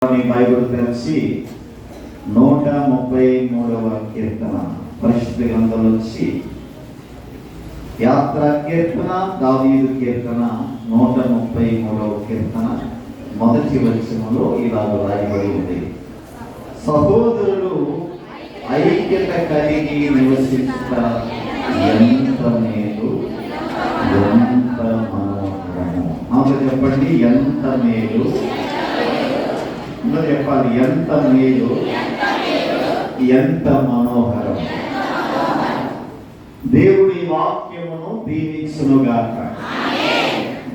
Bible తెరిచి 133వ కీర్తన పరిశుద్ధ గ్రంథం నుంచి యాత్రా కీర్తన, దావీదు కీర్తన 133వ కీర్తన మొదటి వచనంలో ఇలాగ రాయబడి ఉంది. సహోదరులు ఐక్యత కలిగి నివసిస్త ఎంత మేలు, ఎంత మనోహరము. ఆమె చెప్పండి, ఎంత మేలు. చెప్పాలి, ఎంత మేలు, ఎంత మనోహరం. దేవుడి వాక్యమును దీవించునుగాక.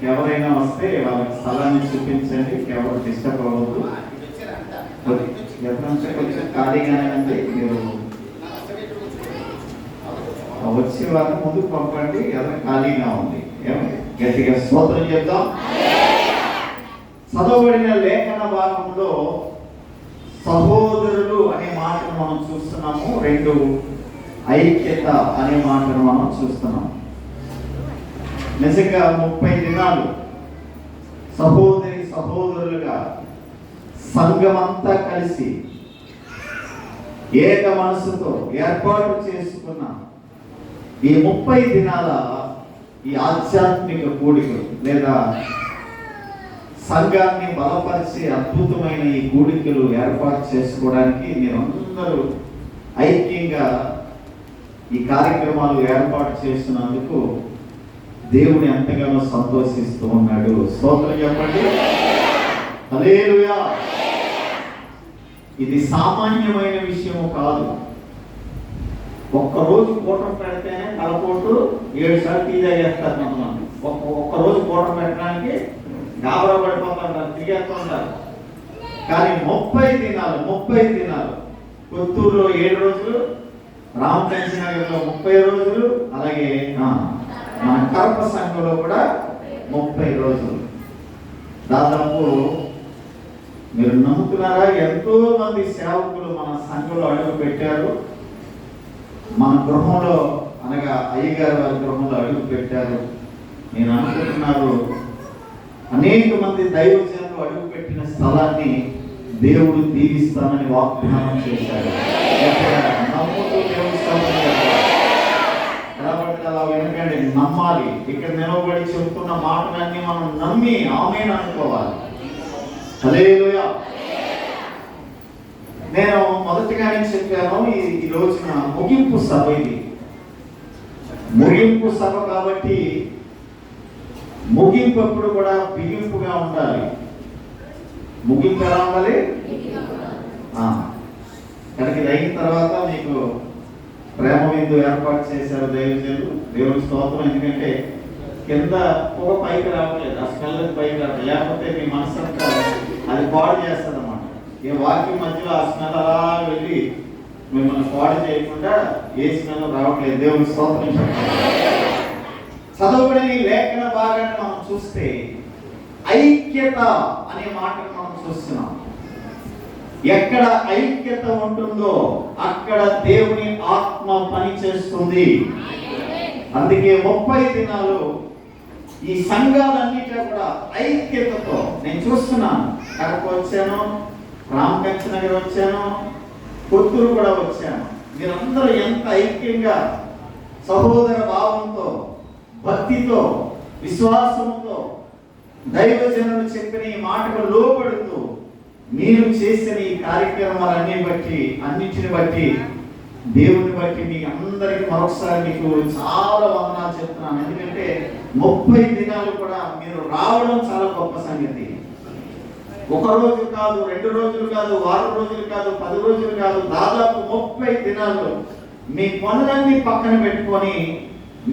ఎవరైనా వస్తే వాళ్ళకి స్థలాన్ని చూపించండి, ఎవరు డిస్టర్బ్ అవ్వద్దు. కొంచెం ఖాళీగానే ఉంది, మీరు వచ్చే వాళ్ళని ముందుకు పంపండి. ఎవరైనా ఖాళీగా ఉంది, గట్టిగా స్తోత్రం చెప్తాం. చదవబడిన లేఖన భాగంలో సహోదరులు అనే మాటను మనం చూస్తున్నాము, రెండు ఐక్యత అనే మాటను మనం చూస్తున్నాము. నిజంగా 30 దినాలు సహోదరులుగా సంఘమంతా కలిసి ఏక మనసుతో ఏర్పాటు చేసుకున్న ఈ 30 దినాల ఈ ఆధ్యాత్మిక కూడికలు లేదా సంఘాన్ని బలపరిచి అద్భుతమైన ఈ కూడికలు ఏర్పాటు చేసుకోవడానికి మీరందరూ ఐక్యంగా ఈ కార్యక్రమాలు ఏర్పాటు చేసినందుకు దేవుడు ఎంతగానో సంతోషిస్తూ ఉన్నాడు. స్తోత్రం చెప్పండి, హల్లెలూయా. ఇది సామాన్యమైన విషయం కాదు. ఒక్కరోజు కూటం పెడితేనే తలపోటు 7 సార్లు టీ తాగేస్తారు కొంతమంది. ఒక్కరోజు కూటం పెట్టడానికి గాబరా పడిపోతుంటారు, తిరిగేస్తుంటారు. కానీ 30 దినాలు కొత్తూరులో 7 రోజులు, రామకృష్ణ నగర్లో 30 రోజులు, అలాగే మన కడప సంఘంలో కూడా 30 రోజులు. దాదాపు మీరు నమ్ముతున్నారా, ఎంతో మంది సేవకులు మన సంఘంలో అడుగు పెట్టారు. మన గృహంలో అనగా అయ్యగారు వారి గృహంలో అడుగు పెట్టారు. నేను అనుకుంటున్నారు, అనేక మంది దైవజనులు అడుగు పెట్టిన స్థలాన్ని దేవుడు దీవిస్తానని వాగ్దానం చేశాడు. నమ్ముతూ దేవుడి అలా వెనకండి, నమ్మాలి. ఇక్కడ నిలబడి చెబుతున్న మాటలన్నీ మనం నమ్మి ఆమేన్ అనుకోవాలి. హల్లెలూయా. నేను మొదటిగానే చెప్పాను, ఈ రోజున ముగింపు సభ. ఇది ముగింపు సభ కాబట్టి ముగింపు ఎప్పుడు కూడా బిగింపుగా ఉండాలి. ముగింపు ఎలా ఉండాలి? కనుక ఇది అయిన తర్వాత మీకు ప్రేమ విందు ఏర్పాటు చేశారు దైవజనులు. దేవుడి స్తోత్రం. ఎందుకంటే కింద పొగ పైకి రావట్లేదు, ఆ స్మెల్ పైకి రావట్లేదు. లేకపోతే మీ మనసు అంతా అది పాడు చేస్తుంది అన్నమాట. ఈ వాక్యం మధ్యలో ఆ స్మెల్ అలా వెళ్ళి మిమ్మల్ని పాడు చేయకుండా ఏ స్మెల్ రావట్లేదు. దేవుడి స్తోత్రం. చదవబడిన లేఖన భాగాన్ని మనం చూస్తే ఐక్యత అనే మాటను మనం చూస్తున్నాం. ఎక్కడ ఐక్యత ఉంటుందో అక్కడ దేవుని ఆత్మ పనిచేస్తుంది. అందుకే 30 దినాలు ఈ సంఘాలన్నిటి కూడా ఐక్యతతో నేను చూస్తున్నాను. కడప వచ్చాను, రామకృష్ణ నగర్ వచ్చాను, కొత్తూరు కూడా వచ్చాను. మీరందరూ ఎంత ఐక్యంగా సహోదర భావంతో, భక్తితో, విశ్వాసంతో దైవజనులు చెప్పిన ఈ మాటకు లోబడుతూ మీరు చేసిన ఈ అన్నిటిని బట్టి దేవుని బట్టి మీకు అందరికీ మరొకసారి మీకు చాలా వందనాలు చెప్తున్నాను. ఎందుకంటే 30 దినాలు కూడా మీరు రావడం చాలా గొప్ప సంగతి. 1 రోజు కాదు, 2 రోజులు కాదు, 6 రోజులు కాదు, 10 రోజులు కాదు, దాదాపు 30 దినాలు మీ పనులన్నీ పక్కన పెట్టుకొని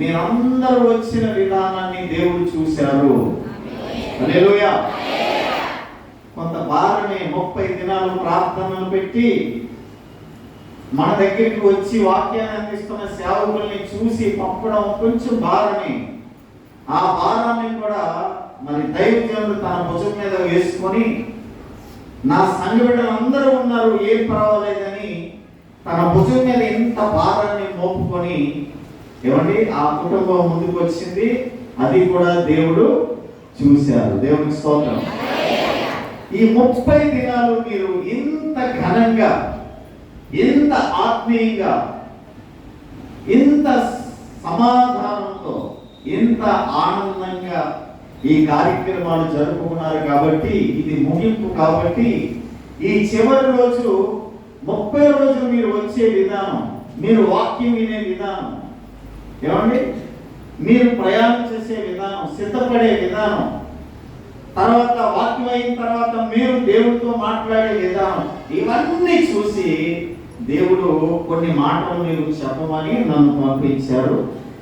మీరందరూ వచ్చిన విధానాన్ని దేవుడు చూశారు. హల్లెలూయా. కొంత భారమే 30 దినాలు ప్రార్థనలు పెట్టి మన దగ్గరికి వచ్చి వాక్యాన్ని అందిస్తున్న సేవకుల్ని చూసి పంపడం కొంచెం భారమే. ఆ భారాన్ని కూడా మరి దైవజనుడు తన భుజం మీద వేసుకొని, నా సంఘ బిడ్డలు అందరూ ఉన్నారు, ఏం పర్వాలేదని తన భుజం మీద ఎంత భారాన్ని మోపుకొని ఏమండి ఆ కుటుంబం ముందుకు వచ్చింది. అది కూడా దేవుడు చూశారు. దేవునికి స్తోత్రం. ఈ 30 దినాలు మీరు ఇంత ఘనంగా, ఇంత ఆత్మీయంగా, ఇంత సమాధానంతో, ఇంత ఆనందంగా ఈ కార్యక్రమాలు జరుపుకున్నారు కాబట్టి, ఇది ముగింపు కాబట్టి, ఈ చివరి రోజు 30 రోజులు మీరు వచ్చే విధానం, మీరు వాక్యం వినే విధానం, ఏమండి, మీరు ప్రయాణం చేసే విధానం, సిద్ధపడే విధానం, తర్వాత వాక్యం అయిన తర్వాత మీరు దేవుడితో మాట్లాడే విధానం, ఇవన్నీ చూసి దేవుడు కొన్ని మాటలు మీరు చెప్పమని నన్ను పంపించారు.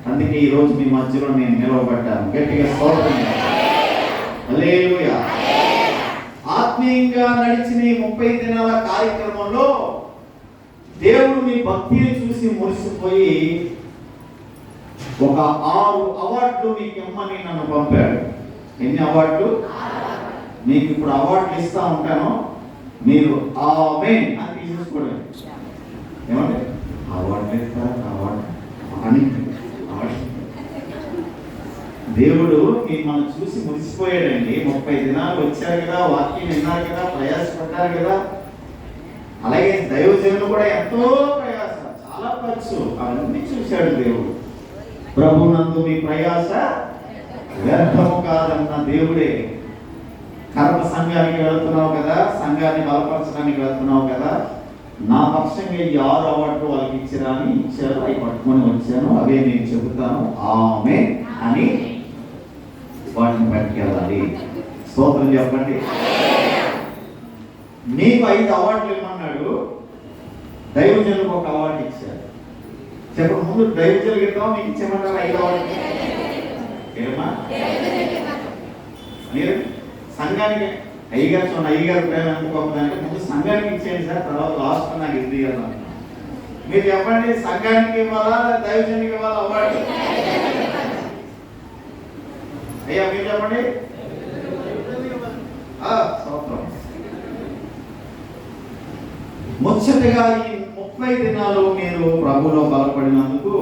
అందుకే ఈరోజు మీ మధ్యలో నేను నిలవబడ్డాను. గట్టిగా స్తోత్రం. హల్లెలూయా. ఆత్మీయంగా నడిచిన ఈ 30 దినాల కార్యక్రమంలో దేవుడు మీ భక్తిని చూసి మురిసిపోయి ఒక 6 అవార్డులు మీకు ఇమ్మని నన్ను పంపాడు. ఎన్ని అవార్డులు? మీకు ఇప్పుడు అవార్డులు ఇస్తా ఉంటాను, మీరు ఆమేన్ అని తీసుకోండి. ఏమంటే అవార్డులు ఇస్తారా? అవార్డు అని దేవుడు మిమ్మల్ని చూసి మురిసిపోయాడండి. 30 దినాలు వచ్చారు కదా, వాక్యం విన్నారు కదా, ప్రయాసపడ్డారు కదా. అలాగే దైవజనులు కూడా ఎంతో ప్రయాస, చాలా ఖర్చు, అవన్నీ చూశాడు దేవుడు. ప్రభునందు మీ ప్రయాస వ్యర్థము కాదన్న దేవుడే. కర్మ సంఘానికి వెళ్తున్నావు కదా, సంఘాన్ని బలపరచడానికి వెళ్తున్నావు కదా, నా పక్షంగా ఈ 6 అవార్డులు వాళ్ళకి ఇచ్చారు, అవి పట్టుకొని వచ్చాను, అవే నేను చెబుతాను ఆమేన్ అని వాటిని పట్టుకెళ్ళాలి. స్తోత్రం చెప్పండి. నీకు 5 అవార్డులు ఇవ్వమన్నాడు, దైవజనులకు 1 అవార్డు ఇచ్చారు. చెప్పండి, ముందు దైవజనులకు ఇద్దాం, మీకు ఇచ్చేయమంటారు 5 అవార్డులు. ఏమా మీరు సంఘానికి అయ్యగారు చూడండి, అయ్యగారు ప్రేమ ఎంత గొప్పదంటే ముందు సంఘానికి ఇచ్చేయండి సార్, తర్వాత లాస్ట్ నాకు ఇది ఇవ్వాలి. మీరు చెప్పండి, సంఘానికి ఇవ్వాలా దైవజనునికి ఇవ్వాలా అవార్డు? అయ్యా మీరు చెప్పండి. ముచ్చటగా ఈ 30 దినాలు మీరు ప్రభులో బలపడినందుకు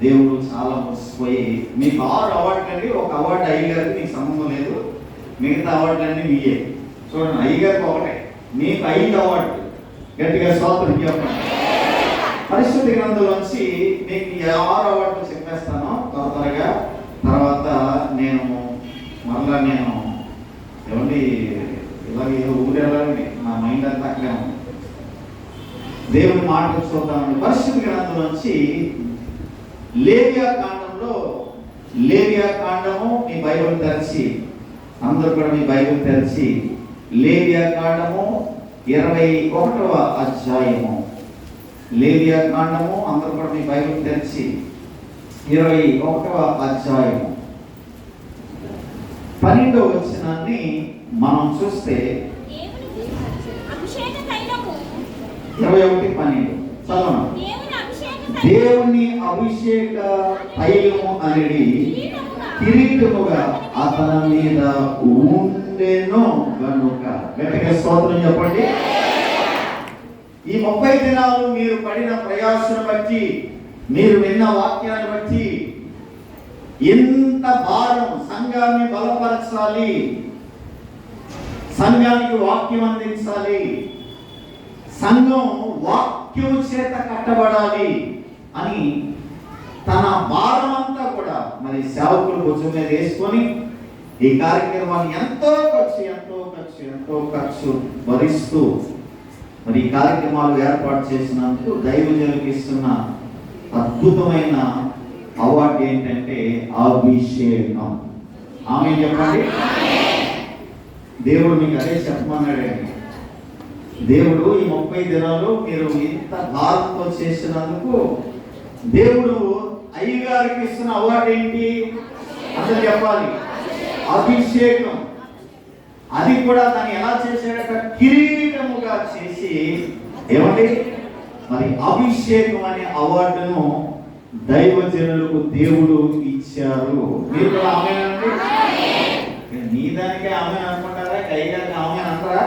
దేవుడు చాలా మురిసిపోయి మీకు 6 అవార్డులు అండి. 1 అవార్డు అయ్యగారికి, మీకు సంబంధం లేదు, మిగతా అవార్డులన్నీ మీయే. చూడండి, అయ్యగారికి 1, మీకు 5 అవార్డులు. గట్టిగా స్తోత్రం చెప్పండి. పరిశుద్ధ గ్రంథంలోంచి మీకు 6 అవార్డులు చెప్పేస్తాను త్వరగా. తర్వాత నేను ఏమండి ఇలాగే ఏదో ఊరేళ్ళండి, నా మైండ్ అంతా అక్కడే ఉంది. దేవుని మాటలు చూద్దామండి. పరిశుద్ధ గ్రంథంలోంచి లేవియా కాండము, మీ బైబిల్ తెరిచి, అందరూ కూడా మీ బైబిల్ తెరిచి, లేవియా కాండము 21వ అధ్యాయము. లేవియా కాండము, అందరూ కూడా మీ బైబిల్ తెరిచి 21వ అధ్యాయము 12వ వచనాన్ని మనం చూస్తే 21:12 చదవండి. దేవుని అభిషేక తైలము అనేది కిరీటముగా అతని మీద ఉండెను గనుక. గట్టిగా స్తోత్రం చెప్పండి. ఈ 30 దినాలు మీరు పడిన ప్రయాసను బట్టి, మీరు విన్న వాక్యాన్ని బట్టి, ఎంత భారం, సంఘాన్ని బలపరచాలి, సంఘానికి వాక్యం అందించాలి, సంఘం వాక్యం చేత కట్టబడాలి అని తన భారం అంతా కూడా మరి సేవకుల భుజం మీద వేసుకొని ఈ కార్యక్రమాన్ని ఎంతో ఖర్చు భరిస్తూ మరి ఈ కార్యక్రమాలు ఏర్పాటు చేసినందుకు దైవజనులకు ఇస్తున్న అద్భుతమైన అవార్డు ఏంటంటే అభిషేకం. ఆమె చెప్పండి. దేవుడు మీకు అదే చెప్పమన్నాడండి. దేవుడు ఈ 30 దినాలు మీరు ఇంత భారంతో చేసినందుకు దేవుడు అయ్యగారికి ఇస్తున్న అవార్డు ఏంటి అసలు చెప్పాలి? అభిషేకం. అది కూడా దాన్ని ఎలా చేశాడట? కిరీటముగా చేసి, ఏమండి మరి అభిషేకం అనే అవార్డును దైవజనులకు దేవుడు ఇచ్చారు. మీరు కూడా ఆమేనండి. నీ దానికే ఆమె అనుకుంటారా? అయ్యగారికి ఆమె అంటారా?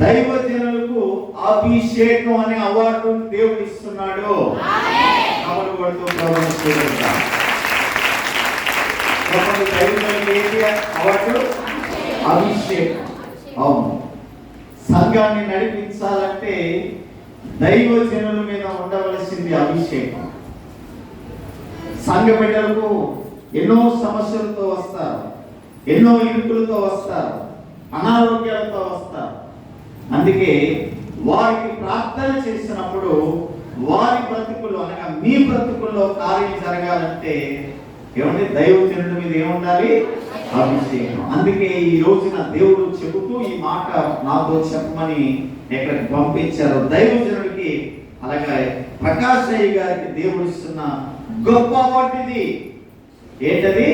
దైవజనులకు అభిషేకం అనే అవార్డు దేవుడు ఇస్తున్నాడు. దైవజనులకు ఏంటి అవార్డు? అభిషేకం. అవును, సంఘాన్ని నడిపించాలంటే దైవజనుల మీద ఉండవలసింది అభిషేకం. సంఘ బిడ్డలకు ఎన్నో సమస్యలతో వస్తారు, ఎన్నో ఇరుకులతో వస్తారు, అనారోగ్యాలతో వస్తారు. అందుకే వారికి ప్రార్థన చేసినప్పుడు వారి బ్రతుకులు అనగా మీ బ్రతుకుల్లో కార్యం జరగాలంటే ఏమంటే దైవజనుడి మీద ఏముండాలి? అభిషేకం. అందుకే ఈ రోజున దేవుడు చెబుతూ ఈ మాట నాతో చెప్పమని ఎక్కడికి పంపించారు. దైవజనుడికి అలాగే ప్రకాశ్ అయ్య గారికి దేవుడు ఇస్తున్న గొప్ప వాటిది ఏంటది?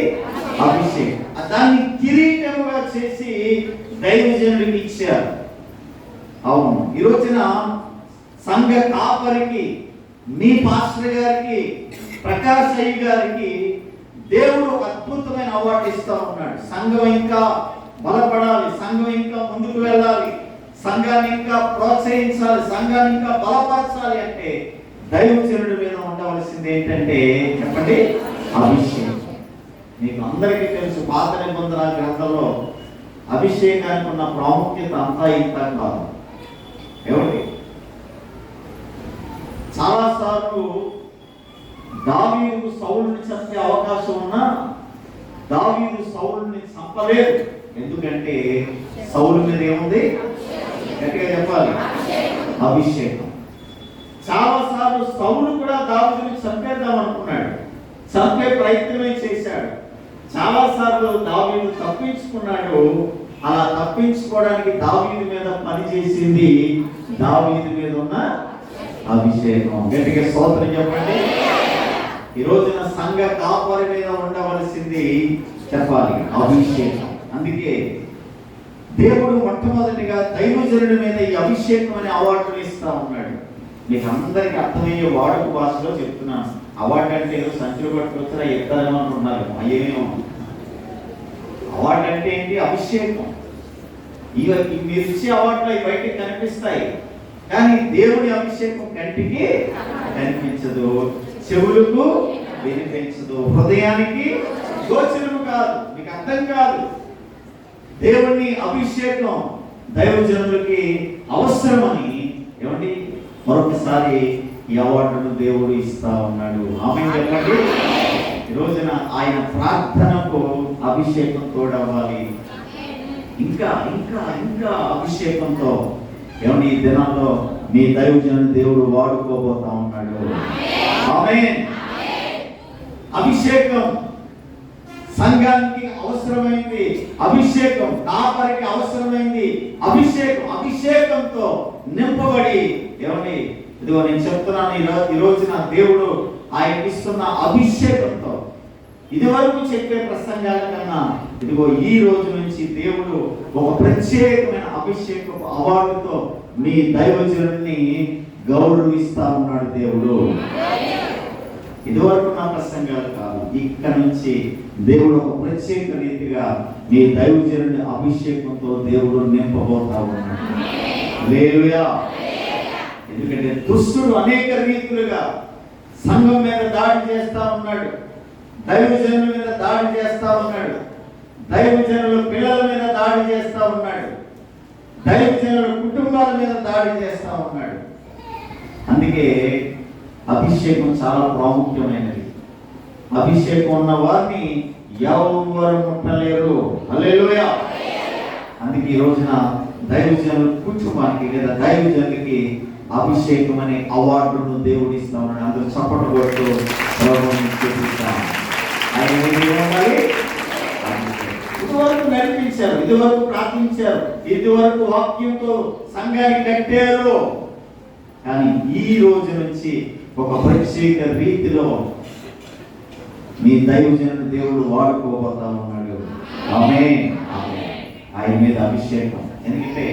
అభిషేకం. దాన్ని కిరీటముగా చేసి దైవజనుడికి ఇచ్చారు. అవును, ఈ రోజున సంఘ కాపరికి మీ పాస్టర్ గారికి ప్రకాశ్ అయ్య గారికి దేవుడు అద్భుతమైన అవార్డు ఇస్తా ఉన్నాడు. సంఘం ఇంకా బలపడాలి, సంఘం ఇంకా ముందుకు వెళ్ళాలి, సంఘాన్ని ఇంకా ప్రోత్సహించాలి, సంఘాన్ని ఇంకా బలపరచాలి అంటే దైవజనుడి మీద ఉండవలసింది ఏంటంటే చెప్పండి? అభిషేకం. మీకు అందరికీ తెలుసు, పాత నిబంధన గ్రంథంలో అభిషేకానికి ఉన్న ప్రాముఖ్యత అంతా ఇంత కాదు. ఏమండి, చాలాసార్లు దావీదు సౌలుని చంపే అవకాశం ఉన్నా దావీదు సౌలుని చంపలేదు. ఎందుకంటే సౌలు మీద ఏముంది? గట్టిగా చెప్పాలి, అభిషేకం. చాలాసార్లు సౌలు కూడా దావీదుని చంపేద్దాం అనుకున్నాడు, చంపే ప్రయత్నమే చేశాడు. చాలాసార్లు దావీదు తప్పించుకున్నాడు. అలా తప్పించుకోవడానికి దావీదు మీద పనిచేసింది దావీదు మీద ఉన్న అభిషేకం. గట్టిగా స్తోత్రం చెప్పండి. ఈ రోజున సంఘ కాపరి మీద ఉండవలసింది చెప్పాలి అభిషేకం. అందుకే దేవుడు మొట్టమొదటిగా దైవజనుడి మీద ఈ అభిషేకం అనే అవార్డుని ఇస్తా ఉన్నాడు. మీకు అందరికి అర్థమయ్యే వాడుక భాషలో చెప్తున్నాను. అవార్డు అంటే ఏదో సంచులు పట్టుకొచ్చినా ఎత్తారేమనుకున్నారు, అయ్యేమో. అవార్డు అంటే ఏంటి? అభిషేకం. ఇవి మీరు ఇచ్చే అవార్డులు అవి బయటికి కనిపిస్తాయి, కానీ దేవుని అభిషేకం కంటికి కనిపించదు, చెవులకు వినిపించదు, హృదయానికి గోచరము కాదు, మీకు అర్థం కాదు. దేవుని అభిషేకం దైవజనులకి అవసరమని ఏమండి మరొకసారి ఈ అవార్డును దేవుడు ఇస్తా ఉన్నాడు. ఆమేన్ చెప్పండి. ఈ రోజున ఆయన ప్రార్థనకు అభిషేకం తోడవ్వాలి. ఇంకా ఇంకా ఇంకా అభిషేకంతో ఏమని ఈ దినాల్లో మీ దైవజనుని దేవుడు వాడుకోబోతా ఉన్నాడు. ఆమేన్. అభిషేకం సంఘానికి అవసరమైంది, అభిషేకం కాపరికి అవసరమైంది, అభిషేకం. అభిషేకంతో నింపబడి ఏమని ఇదిగో నేను చెప్తున్నాను, ఈ రోజున దేవుడు ఆయన ఇస్తున్న అభిషేకంతో ఇది వరకు చెప్పే ప్రసంగాల కన్నా ఇదిగో ఈ రోజు నుంచి దేవుడు ఒక ప్రత్యేకమైన అభిషేకపు అవార్డుతో మీ దైవజనుడిని గౌరవిస్తా ఉన్నాడు దేవుడు. ఇదివరకు నా ప్రసంగాలు కాదు, ఇక్కడ నుంచి దేవుడు ఒక ప్రత్యేక రీతిగా మీ దైవజనుడి అభిషేకంతో దేవుడు నింపబోతా ఉన్నాడు. హల్లెలూయా. ఎందుకంటే దుష్టుడు అనేక రీతులుగా సంఘం మీద దాడి చేస్తా ఉన్నాడు, దైవజనుల మీద దాడి చేస్తా ఉన్నాడు, దైవజనుల పిల్లల మీద దాడి చేస్తా ఉన్నాడు, దైవజనుల కుటుంబాల మీద దాడి చేస్తా ఉన్నాడు. అందుకే అభిషేకం చాలా ప్రాముఖ్యమైనది. అభిషేకం ఉన్న వారిని ఎవరు ముట్టలేరు. హల్లెలూయా. అందుకే ఈ రోజున దైవజనుల కుటుంబానికి లేదా దైవజనులకి అభిషేకం అనే అవార్డును దేవుడు ఇస్తా ఉన్నాడు. అందరూ చప్పట్లు కొడుతూ ప్రభువుని స్తుతిస్తాం. ఆయన ఇదివరకు నడిపించారు, ఇదివరకు ప్రార్థించారు, ఇదివరకు వాక్యంతో సంఘాన్ని కట్టారు. కానీ ఈ రోజు నుంచి ఒక ప్రత్యేక రీతిలో మీ దైవజనుడు దేవుడు వాడుకోబోతా ఉన్నాడు. ఆమేన్. ఆయన మీద అభిషేకం. ఎందుకంటే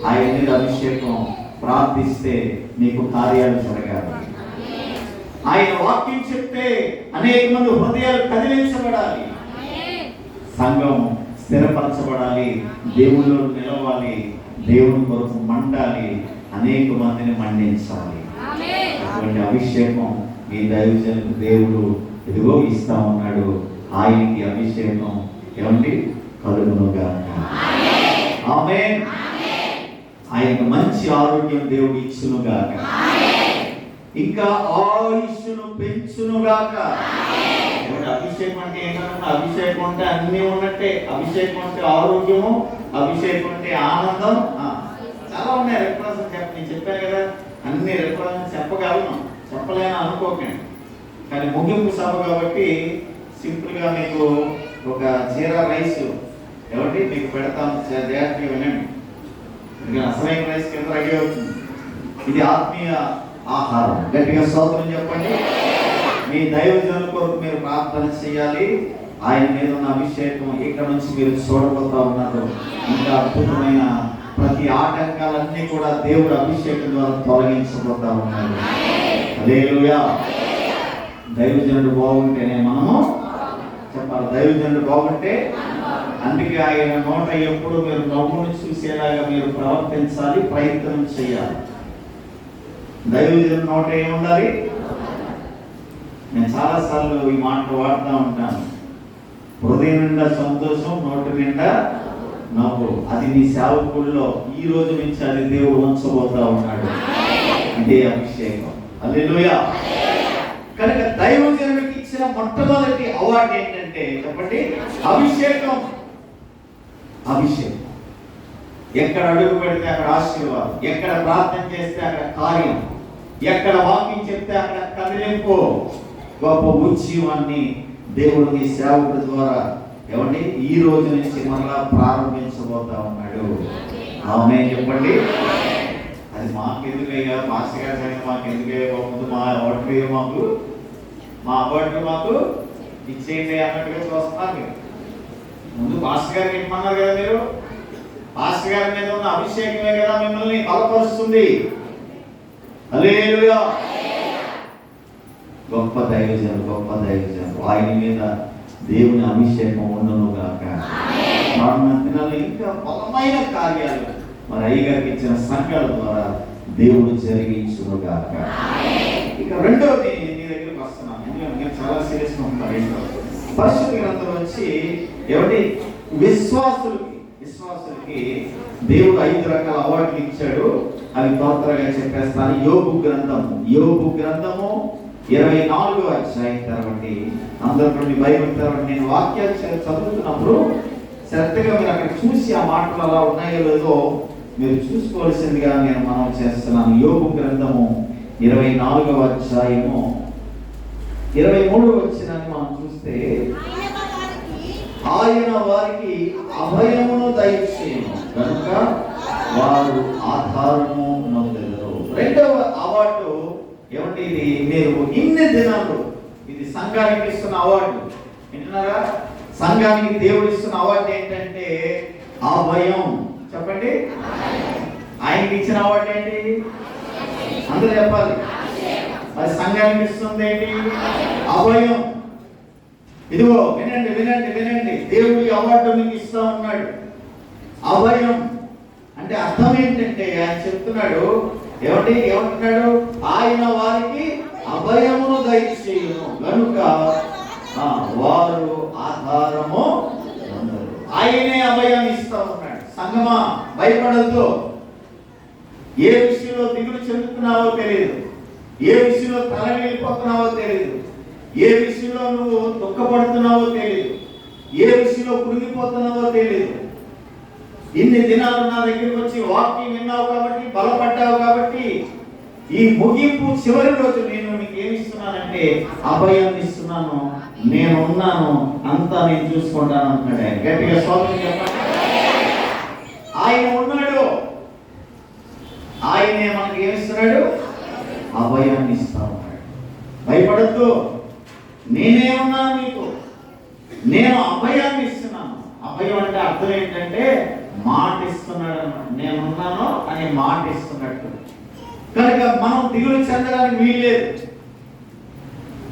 ఆయన మీద అభిషేకం ప్రార్థిస్తే మీకు కార్యాలు జరగాలి. ఆయన వాక్యం చెప్తే అనేక మంది హృదయాలు కదిలించబడాలి, సంఘం స్థిరపరచబడాలి, దేవుళ్ళు నిలవాలి, దేవుని కొరకు మండాలి, అనేక మందిని మండించాలి. అటువంటి అభిషేకం ఈ దైవజనులకు దేవుడు ఇదిగో ఇస్తా ఉన్నాడు. ఆయనకి అభిషేకం ఏమండి కలుగునుగాక. ఆమేన్. ఆయనకు మంచి ఆరోగ్యం దేవుడు ఇచ్చును గాక, ఇంకా ఆయుష్ను పెంచును గాక. అభిషేకం అంటే ఏంటంటే, అభిషేకం అంటే అన్నీ ఉన్నట్టే. అభిషేకం అంటే ఆరోగ్యము, అభిషేకం అంటే ఆనందం. చాలా ఉన్నాయి రెఫరెన్స్. నేను చెప్పాను కదా, అన్ని రెఫరెన్స్ చెప్పగలను, చెప్పలేను అనుకోకండి. కానీ ముగింపు సభ కాబట్టి సింపుల్గా మీకు ఒక జీరా రైస్ ఎవరి మీకు పెడతాను, జాగ్రత్తగా వినండి. ఎందుకంటే అసలైన రైస్ కింద రెడీ అవుతుంది. ఇది ఆత్మీయ ఆహారం. గట్టిగా స్తోత్రం చెప్పండి. మీ దైవజనుల కొరకు మీరు ప్రార్థన చేయాలి. ఆయన మీద ఉన్న అభిషేకం ఇక్కడ నుంచి మీరు చూడబోతా ఉన్నారు. ఇంకా అద్భుతమైన ప్రతి ఆటంకాలన్నీ కూడా దేవుడు అభిషేకం ద్వారా తొలగించబోతా ఉన్నారు. హల్లెలూయా. దైవజనుడు బాగుంటేనే మనము చెప్పాలి. దైవజనుడు బాగుంటే, అందుకే ఆయన నోట ఎప్పుడు మీరు నవ్వును చూసేలాగా మీరు ప్రవర్తించాలి, ప్రయత్నం చేయాలి. దైవజనుడు నోట ఏముండాలి? నేను చాలాసార్లు ఈ మాటలు వాడుతూ ఉంటాను. హృదయం నిండా సంతోషం, నోటి నిండా నవ్వు. అది నీ సేవకుల్లో ఈ రోజు నుంచి అది దేవుడు ఉంచబోతా ఉన్నాడు. ఇదే అభిషేకం. హల్లెలూయా. కనుక దైవజనుడికి ఇచ్చిన మొట్టమొదటి అవార్డు ఏంటంటే చెప్పండి, అభిషేకం. అభిషేకం. ఎక్కడ అడుగు పెడితే అక్కడ ఆశీర్వాదం, ఎక్కడ ప్రార్థన చేస్తే అక్కడ కార్యం, ఎక్కడ వాక్యం చెప్తే అక్కడ కదిలింపు, గొప్ప ఉజ్జీవాన్ని దేవుడిని సేవకుడి ద్వారా ఏమండి ఈ రోజు నుంచి మరలా ప్రారంభించబోతా ఉన్నాడు. ఆమేన్ చెప్పండి. అది మాకెందుకయ్యా, మాస్టర్ గారి సంగతి మాకెందుకయ్యా, ముందు మా అవార్డు మాకు ఇచ్చేయండి అన్నట్టుగా చూస్తున్నారు మీరు. ముందు మాస్టర్ గారికి ఇమ్మన్నారు కదా మీరు. మాస్టర్ గారి మీద ఉన్న అభిషేకమే కదా మిమ్మల్ని బలపరుస్తుంది. హల్లెలూయా. గొప్ప దైవజనుడు, గొప్ప దైవజనుడు. ఆయన మీద దేవుని అభిషేకం ఉండును గాక. దినాలు ఇంకా బలమైన కార్యాలు మరి అయ్యగారికి ఇచ్చిన సంఖ్యల ద్వారా దేవుడు జరిగించును గాక. ఇక రెండవది నీ దగ్గరికి వస్తున్నాను, ఎందుకంటే చాలా సీరియస్గా ఉంటాను. పరిశుద్ధ గ్రంథం వచ్చి ఏమంటే విశ్వాసులకి దేవుడు 5 రకాల అవార్డులు ఇచ్చాడు. అవి త్వరగా చెప్పేస్తాను. యోబు గ్రంథము 24వ అధ్యాయం తెరవండి. అందరూ మీ బైబిల్ తెరవండి. నేను వాక్యాలు చదువుతున్నప్పుడు శ్రద్ధగా మీరు అక్కడ చూసి ఆ మాటలు అలా ఉన్నాయో లేదో మీరు చూసుకోవాల్సిందిగా నేను మనం చేస్తున్నాను. యోబు గ్రంథము 24వ అధ్యాయము 23వ వచనాన్ని మనం చూస్తే, ఆయన వారికి అభయమును దయచేయును కనుక వారు ఆధారము నొందెదరు. రెండవ అవార్డు ఏమంటే, ఇది మీరు ఇన్ని దినాలు ఇది సంఘానికి ఇస్తున్న అవార్డు. వింటున్నారా? సంఘానికి దేవుడు ఇస్తున్న అవార్డు ఏంటంటే అభయం. చెప్పండి, ఆయనకి ఇచ్చిన అవార్డు ఏంటి? అందరూ చెప్పాలి. మరి సంఘానికి ఇస్తుంది ఏంటి? అభయం. ఇదిగో వినండి. దేవుడు ఈ అవార్డు మీకు ఇస్తా ఉన్నాడు. అభయం అంటే అర్థం ఏంటంటే ఆయన చెప్తున్నాడు ఏమంటున్నాడు? ఆయన వారికి అభయమును దయచేయును గనుక వారు ఆధారము అందరు. ఆయనే అభయం ఇస్తా ఉన్నాడు. సంగమా, భయపడద్దు. ఏ విషయంలో దిగులు చెందుతున్నావో తెలియదు, ఏ విషయంలో తల వెళ్ళిపోతున్నావో తెలియదు, ఏ విషయంలో నువ్వు దుఃఖపడుతున్నావో తెలియదు, ఏ విషయంలో కృంగిపోతున్నావో తెలియదు. ఇన్ని దినాలు నా దగ్గరికి వచ్చి వాక్యం విన్నావు కాబట్టి, బలపడ్డావు కాబట్టి, ఈ ముగింపు చివరి రోజు నేను నీకు ఏమి ఇస్తున్నానంటే అభయాన్ని ఇస్తున్నాను. నేనున్నాను, అంతా నేను చూసుకుంటాను అంటున్నాడు ఆయన. గట్టిగా స్తోత్రం చెప్పండి. ఆయన ఉన్నాడు. ఆయనే మనకి ఏమిస్తున్నాడు? అభయాన్ని ఇస్తా ఉన్నాడు. భయపడద్దు, నేనే ఉన్నాను నీకు, నేను అభయాన్ని ఇస్తున్నాను. అభయం అంటే అర్థం ఏంటంటే మాట ఇస్తున్నాడు అన్నమాట. నేనున్నాను అనే మాట ఇస్తున్నట్టు. కనుక మనం దిగులు చెందడానికి వీల్లేదు.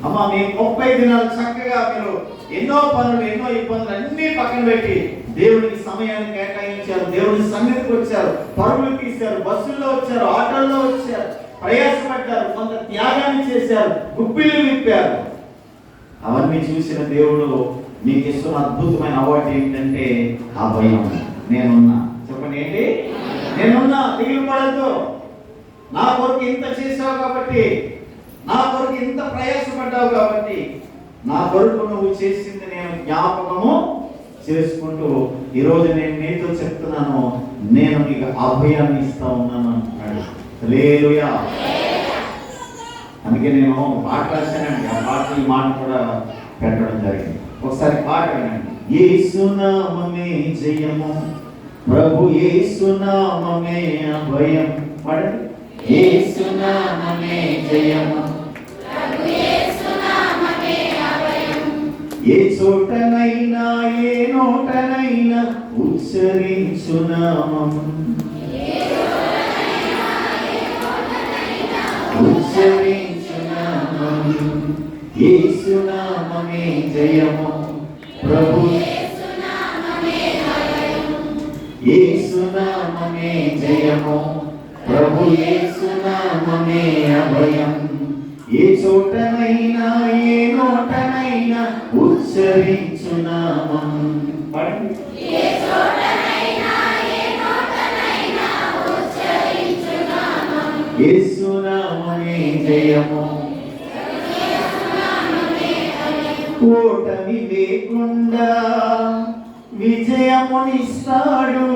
అమ్మా, మీ 30 దినాలు చక్కగా మీరు ఎన్నో పనులు, ఎన్నో ఇబ్బందులు అన్నీ పక్కన పెట్టి దేవుడికి సమయాన్ని కేటాయించారు, దేవుడి సన్నిధికి వచ్చారు, పరుగులు తీశారు, బస్సుల్లో వచ్చారు, ఆటోల్లో వచ్చారు, ప్రయాసపడ్డారు, కొంత త్యాగాన్ని చేశారు, గుప్పిళ్ళు విప్పారు. అవన్నీ చూసిన దేవుడు మీకు ఇస్తున్న అద్భుతమైన అవార్డు ఏంటంటే అభయం. నేనున్నా. చెప్పండి. చెప్పండి ఏంటి? నేనున్నా, దిగులు పడద్దు. నా కొరకు ఇంత చేసావు కాబట్టి, నా కొరకు ఇంత ప్రయాసపడ్డావు కాబట్టి, నా కొరకు నువ్వు చేసింది నేను జ్ఞాపకము చేసుకుంటూ ఈరోజు నేను నీతో చెప్తున్నాను, నేను నీకు అభయాన్ని ఇస్తా ఉన్నాను అంటున్నాడు. హల్లెలూయా. అందుకే నేను పాట రాశానండి. ఆ పాట ఈ మాట కూడా పెట్టడం జరిగింది. ఒకసారి పాట వినండి. యేసు నామమే జయము, ప్రభు యేసు నామమే అభయం. పాడండి. యేసు నామమే జయము, ప్రభు యేసు నామమే అభయం. ఏ చోటనైనా ఏ నోటనైనా ఉచ్చరించు నామం, ఉచ్చరించు నామం. యేసు నామమే జయము, ప్రభు యేసు నామమే అభయం. యేసు నామమే జయము, ప్రభు యేసు నామమే అభయం. ఏ చోటనైనా ఏ నోటనైనా ఉచ్చరించు నామం. ఏ చోటనైనా ఏ నోటనైనా ఉచ్చరించు నామం. యేసు నామమే జయము, ఓటమి లేకుండా విజయమునిస్తాడు,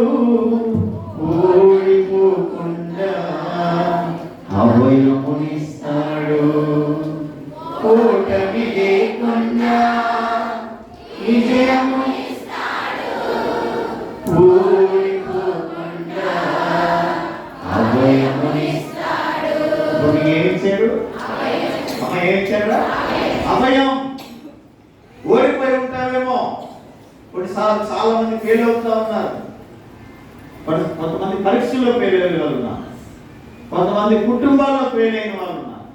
ఓడిపోకుండా అభయమునిస్తాడు. ఓటమి లేకుండా విజయమునిస్తాడు, ఓడిపోకుండా అభయమునిస్తాడు. ఇప్పుడు ఏం ఇచ్చాడు? ఏం ఇచ్చాడు? అభయం. ఓడిపోయి ఉంటావేమో. కొన్నిసార్లు చాలా మంది ఫెయిల్ అవుతా ఉన్నారు. కొంతమంది పరీక్షల్లో ఫెయిల్ అయ్యే వాళ్ళు ఉన్నారు, కొంతమంది కుటుంబాల్లో ఫెయిల్ అయిన వాళ్ళు ఉన్నారు.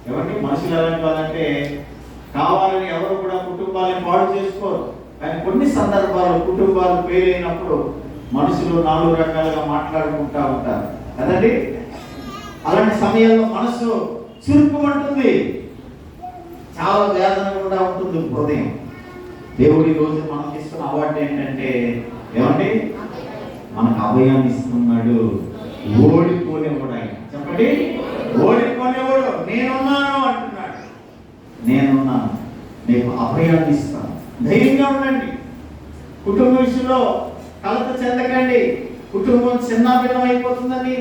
ఎవరికి మనుషులు ఎలాంటి వాళ్ళంటే కావాలని ఎవరు కూడా కుటుంబాలను పాడు చేసుకోరు. కానీ కొన్ని సందర్భాల్లో కుటుంబాలు ఫెయిల్ అయినప్పుడు మనుషులు 4 రకాలుగా మాట్లాడుకుంటా ఉంటారు కదండి. అలాంటి సమయంలో మనసు చురుకుమంటుంది, చాలా వేదన కూడా ఉంటుంది హృదయం. దేవుడి రోజు మనకి ఇస్తున్న అవార్డు ఏంటంటే ఏమండి? మనకు అభయాన్ని ఇస్తున్నాడు. ఓడిపోనేవాడు ఆయన. చెప్పండి, ఓడిపోనేవాడు. నేనున్నాను అంటున్నాడు. నేనున్నాను, నీకు అభయాన్ని ఇస్తాను. ధైర్యంగా ఉండండి. కుటుంబ విషయంలో కలత చెందకండి. కుటుంబం చిన్నాభిన్నం అయిపోతుందని,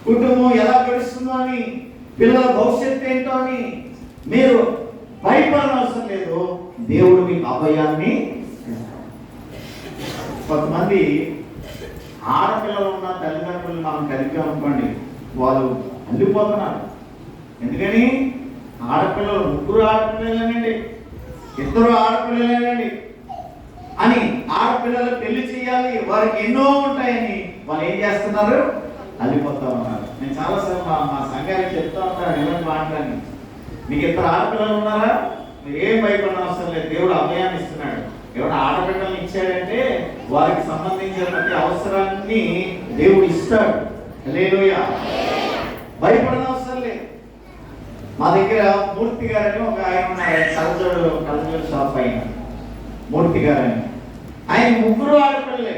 కుటుంబం ఎలా గడుస్తుందో అని, పిల్లల భవిష్యత్తు ఏంటో అని మీరు భయపడనవసరం లేదు. దేవుడు మీకు అభయాన్ని. కొంతమంది ఆడపిల్లలు ఉన్న తల్లిదండ్రులు మనం కలిగామనుకోండి, వాళ్ళు అల్లిపోతున్నారు. ఎందుకని? ఆడపిల్లలు 3 ఆడపిల్లలేనండి, 2 ఆడపిల్లలేనండి అని ఆడపిల్లలు పెళ్లి చేయాలి, వారికి ఎన్నో ఉంటాయని వాళ్ళు ఏం చేస్తున్నారు? అల్లిపోతా ఉన్నారు. నేను చాలాసార్లు మా సంఘానికి చెప్తా ఉంటాను, ఇలాంటి మాట్లాడి, మీకు 2 ఆడపిల్లలు ఉన్నారా? మీరు ఏం భయపడిన అవసరం లేదు. దేవుడు అభయాన్ని ఇస్తున్నాడు. ఎవరు ఆడపిల్లల్ని ఇచ్చాడంటే వారికి సంబంధించిన ప్రతి అవసరాన్ని దేవుడు ఇస్తాడు. హల్లెలూయా. భయపడిన అవసరం లేదు. మా దగ్గర మూర్తి గారని ఒక ఆయన ఉన్నారు, కలజోడు షాప్ అయిన మూర్తి గారని. ఆయన 3 ఆడపిల్లలే.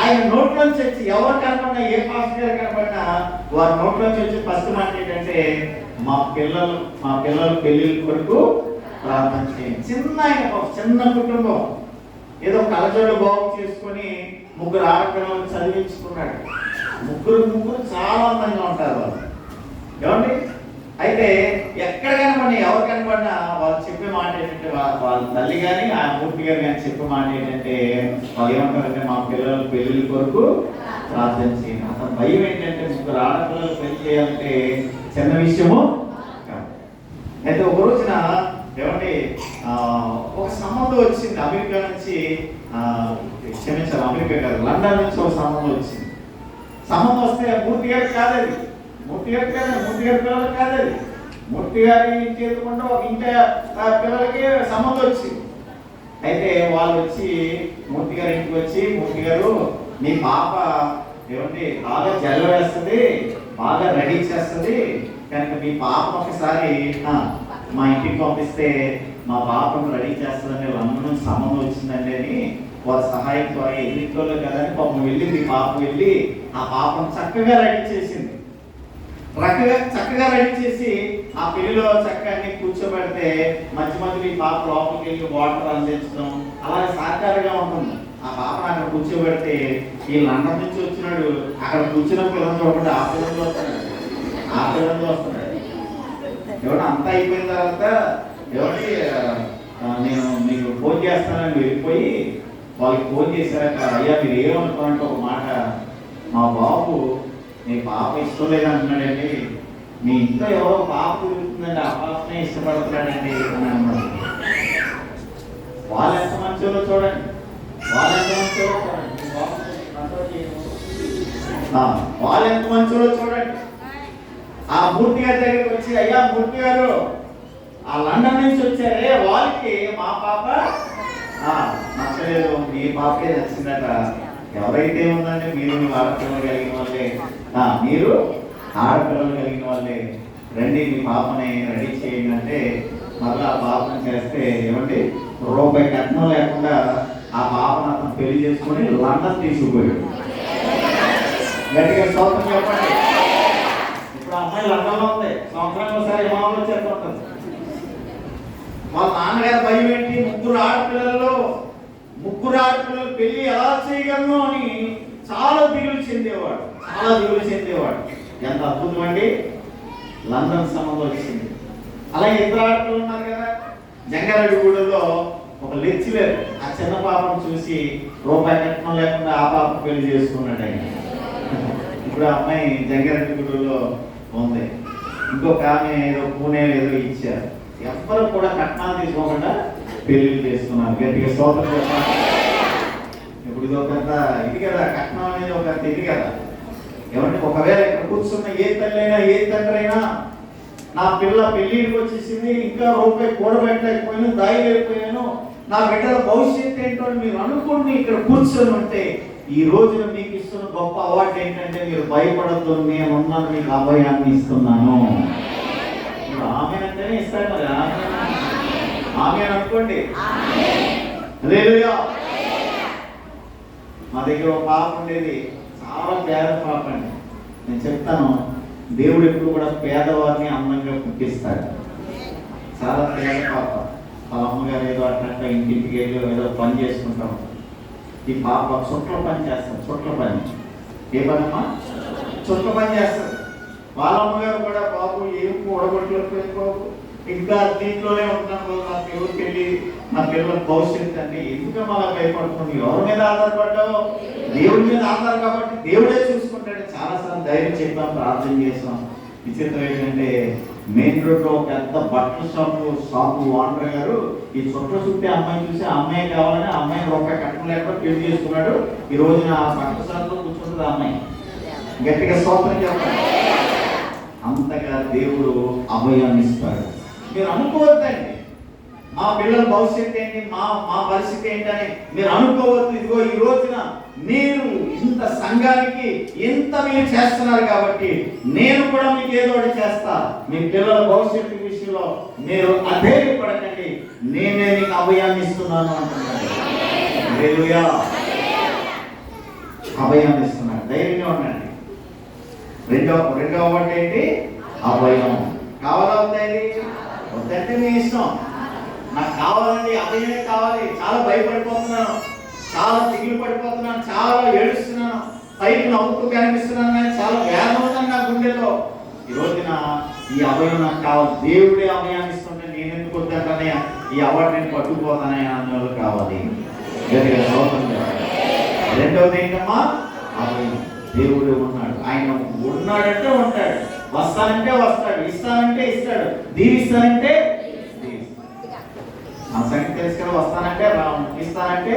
ఆయన నోట్లోంచి వచ్చి ఎవరు కనపడినా, ఏ పాస్టర్ గారు కనపడినా వారి నోట్లోంచి వచ్చి ఫస్ట్ మాట ఏంటంటే, మా పిల్లలు పెళ్లి కొరకు ప్రార్థన చేయండి. చిన్న కుటుంబం, ఏదో కలజోడు బాగు చేసుకొని 3 ఆడపిల్లలను చదివించుకున్నాడు. ముగ్గురు చాలా అందంగా ఉంటారు వాళ్ళు. ఏమండి? అయితే ఎక్కడ కనపడినా, ఎవరు కనపడినా వాళ్ళు చెప్పే మాట ఏంటంటే, వాళ్ళ తల్లి కానీ ఆ మూర్తి గారు కానీ చెప్పే మాట ఏంటంటే, వాళ్ళు ఏమంటారంటే, మా పిల్లల పెళ్లి కొరకు ప్రార్థన చేయండి. అసలు భయం ఏంటంటే, 3 ఆడపిల్లలు పెళ్లి చేయాలంటే చిన్న విషయము కాదు. అయితే ఒక రోజున ఏమంటే ఒక సంబంధం వచ్చింది అమెరికా నుంచి, క్షమించాలి అమెరికా కాదు, లండన్ నుంచి ఒక సంబంధం వచ్చింది. సంబంధం వస్తే మూర్తి గారికి కాదది, మూర్తి గారి పిల్లలకి కాదది, మూర్తి గారి చేతుకుండా ఒక ఇంటి పిల్లలకి సంబంధం వచ్చింది. అయితే వాళ్ళు వచ్చి మూర్తి గారి ఇంటికి వచ్చి, మూర్తి గారు మీ పాప ఏమంటే బాగా జల్ల వేస్తుంది, బాగా రెడీ చేస్తుంది, కనుక మీ పాప ఒకసారి మా ఇంటికి పంపిస్తే మా పాపను రెడీ చేస్తుందండి, లండన్ నుంచి సంబంధం వచ్చిందండి అని వారి సహాయం ద్వారా ఎన్నింట్లో కదా అని పాపం వెళ్ళింది. పాప వెళ్ళి ఆ పాపను చక్కగా రెడీ చేసింది. చక్కగా రెడీ చేసి ఆ పెళ్లిలో చక్కగా అన్ని కూర్చోబెడితే మధ్య మధ్యలో ఈ పాప లోపలికి వెళ్ళి వాటర్ అందించడం అలాగే సహకారంగా ఉంటుంది. ఆ పాపను అక్కడ కూర్చోబెడితే ఈ లండన్ నుంచి వచ్చినాడు, అక్కడ కూర్చున్న పిల్లలు చూడకుండా ఆ పిల్లలు వస్తున్నాడు. ఎవరు అంతా అయిపోయిన తర్వాత ఎవరి నేను మీకు ఫోన్ చేస్తానని వెళ్ళిపోయి వాళ్ళకి ఫోన్ చేశాక, అయ్యా మీరు ఏమనుకోనంటే ఒక మాట, మా బాబు మీ పాప ఇష్టం లేదంటున్నాడండి, మీ ఇంట్లో ఎవరో పాప తిరుగుతుందండి, ఆ పాపనే ఇష్టపడుతున్నాడండి అని అన్నారు. వాళ్ళు ఎంత మంచోళ్ళో చూడండి, వాళ్ళు ఎంత మంచోళ్ళో చూడండి. ఆ మూర్తి గారి దగ్గరికి వచ్చి, అయ్యా మూర్తి గారు ఆ లండన్ నుంచి వచ్చారే వాళ్ళకి మా పాప నచ్చలేదు, మీ పాపే నచ్చిందట. ఎవరైతే ఉందంటే మీరు ఆడపిల్లలు కలిగిన వాళ్ళే, మీరు ఆడపిల్లలు కలిగిన వాళ్ళే, రండి మీ పాపని రెడీ చేయండి అంటే మళ్ళీ ఆ పాపను చేస్తే ఏమండి రూపాయి కట్నం లేకుండా ఆ పాపను అతను పెళ్లి చేసుకుని లండన్ తీసుకుపోయాడు. గట్టిగా స్తోత్రం చెప్పండి. ఇప్పుడు అమ్మాయి లండన్లో ఉంది, సంవత్సరానికి ఒకసారి విమానంలో చేరుకుంటుంది. వాళ్ళ నాన్నగారి భయం ఏంటి, ముగ్గురు ఆడపిల్లలు పెళ్లి ఎలా చేయగలను అని చాలా దిగులు చెందేవాడు. ఎంత అద్భుతం అండి, లండన్ సంబంధం వచ్చింది. అలాగే ఇద్దరు ఆడపిల్లలు ఉన్నారు కదా. జంగారెడ్డిగూడలో ఒక లెక్చరర్ ఆ చిన్న పాపను చూసి రూపాయి కట్నం లేకుండా ఆ పాప పెళ్లి చేసుకున్నాడు ఆయన. ఇప్పుడు ఆ అమ్మాయి జంగారెడ్డిగూడలో ఉంది. ఇంకొక ఆమె ఏదో పూణే ఏదో ఇచ్చారు. ఎవ్వరు కూడా కట్నాలు తీసుకోకుండా పెళ్లి చేస్తున్నారు. గట్టిగా స్తోత్రం చెప్పాలి. ఇప్పుడు ఇది ఒక ఇది కదా, కట్నం అనేది ఒక ఇది కదా. ఏమంటే ఒకవేళ ఇక్కడ కూర్చున్న ఏ తల్లి అయినా ఏ తండ్రి అయినా నా పిల్ల పెళ్లికి వచ్చేసింది, ఇంకా రూపాయి కూడబెట్టలేకపోయాను, దాయలేకపోయాను, నా బిడ్డల భవిష్యత్తు ఏంటో మీరు అనుకోండి ఇక్కడ కూర్చొని ఉంటే, ఈ రోజున మీకు ఇస్తున్న గొప్ప అవార్డు ఏంటంటే మీరు భయపడద్దు, నేను ఉన్నాను, మీకు అభయాన్ని ఇస్తున్నాను. ఆమె అంటేనే ఇస్తాడు మరి, ఆమె అనుకోండి. హల్లెలూయా. మా దగ్గర ఒక పాప ఉండేది, చాలా పేద పాప అండి. నేను చెప్తాను, దేవుడు ఎప్పుడు కూడా పేదవారిని అందంగా పుట్టిస్తాడు. చాలా పేద పాప. వాళ్ళ అమ్మగారు ఏదో అట్లా ఇంటింటికి వెళ్ళి ఏదో పని చేసుకుంటాం. ఈ పాప చుట్ల పని చేస్తారు. చుట్ల పని ఏ పనమ్మా? చుట్ల పని చేస్తారు. వాళ్ళ అమ్మగారు కూడా బాబు ఏం కూడగొట్టలేదు బాబు, ఇంకా దీంట్లోనే ఉంటున్నాను, నా పిల్లలకి వెళ్ళి నా పిల్లల భవిష్యత్తు అండి, ఎందుకమ్మా అలా భయపడుతుంది? ఎవరి మీద ఆధారపడ్డావు? దేవుడి మీద ఆధారం కాబట్టి దేవుడే చూసుకుంటాడు. చాలాసార్లు ధైర్యం చెప్పాం, ప్రార్థన చేసాం. విచిత్రం ఏంటంటే మెయిన్ రోడ్లో పెద్ద బట్టల షాపు ఓనర్ గారు ఈ చుట్ల చుట్టే అమ్మాయి చూసి అమ్మాయి కావాలని అమ్మాయిని రూపాయి కట్టడం లేకుండా పెళ్లి చేసుకున్నాడు. ఈ రోజున ఆ బట్టల షాపులో కూర్చుంటుంది అమ్మాయి. గట్టిగా స్తోత్రం చెప్పండి. అంతగా దేవుడు అభయాన్ని ఇస్తాడు. మీరు అనుకోవద్దండి మా పిల్లల భవిష్యత్తు ఏంటి, మా పరిస్థితి ఏంటని మీరు అనుకోవద్దు. ఇదిగో ఈ రోజున మీరు ఇంత సంఘానికి ఇంత మీరు చేస్తున్నారు కాబట్టి నేను కూడా మీకు ఏదో ఒకటి చేస్తా. మీ పిల్లల భవిష్యత్తు విషయంలో మీరు అధైర్యపడకండి, నేనే మీకు అభయాన్ని ఇస్తున్నాను అంటున్నాను. హల్లెలూయా. అభయాన్ని ఇస్తున్నాడు, ధైర్యంగా ఉండండి. రెండో ఒకటి ఏంటి? అభయం. కావాలా వద్దండి? వద్దంటే మీ ఇష్టం. నాకు కావాలండి, అభయమే కావాలి. చాలా భయపడిపోతున్నాను, చాలా దిగులు పడిపోతున్నాను, చాలా ఏడుస్తున్నాను, పైకి నవ్వుతూ కనిపిస్తున్నాను, కానీ చాలా వేదన ఉందని నా గుండెలో. ఈ రోజున ఈ అభయం నాకు కావాలి. దేవుడే అభయాన్ని ఇస్తుంటే నేను ఎందుకు వద్దంటానే, ఈ అవార్డు నేను పట్టుకుపోతానే అన్న వాళ్ళు కావాలి. రెండవది ఏంటమ్మా? అభయం. దేవుడు ఉన్నాడు. ఆయన ఉన్నాడంటే ఉంటాడు, వస్తానంటే వస్తాడు, ఇస్తానంటే ఇస్తాడు, దీవిస్తానంటే మన సంగతి తెలుసు కదా. వస్తానంటే రాము, ఇస్తానంటే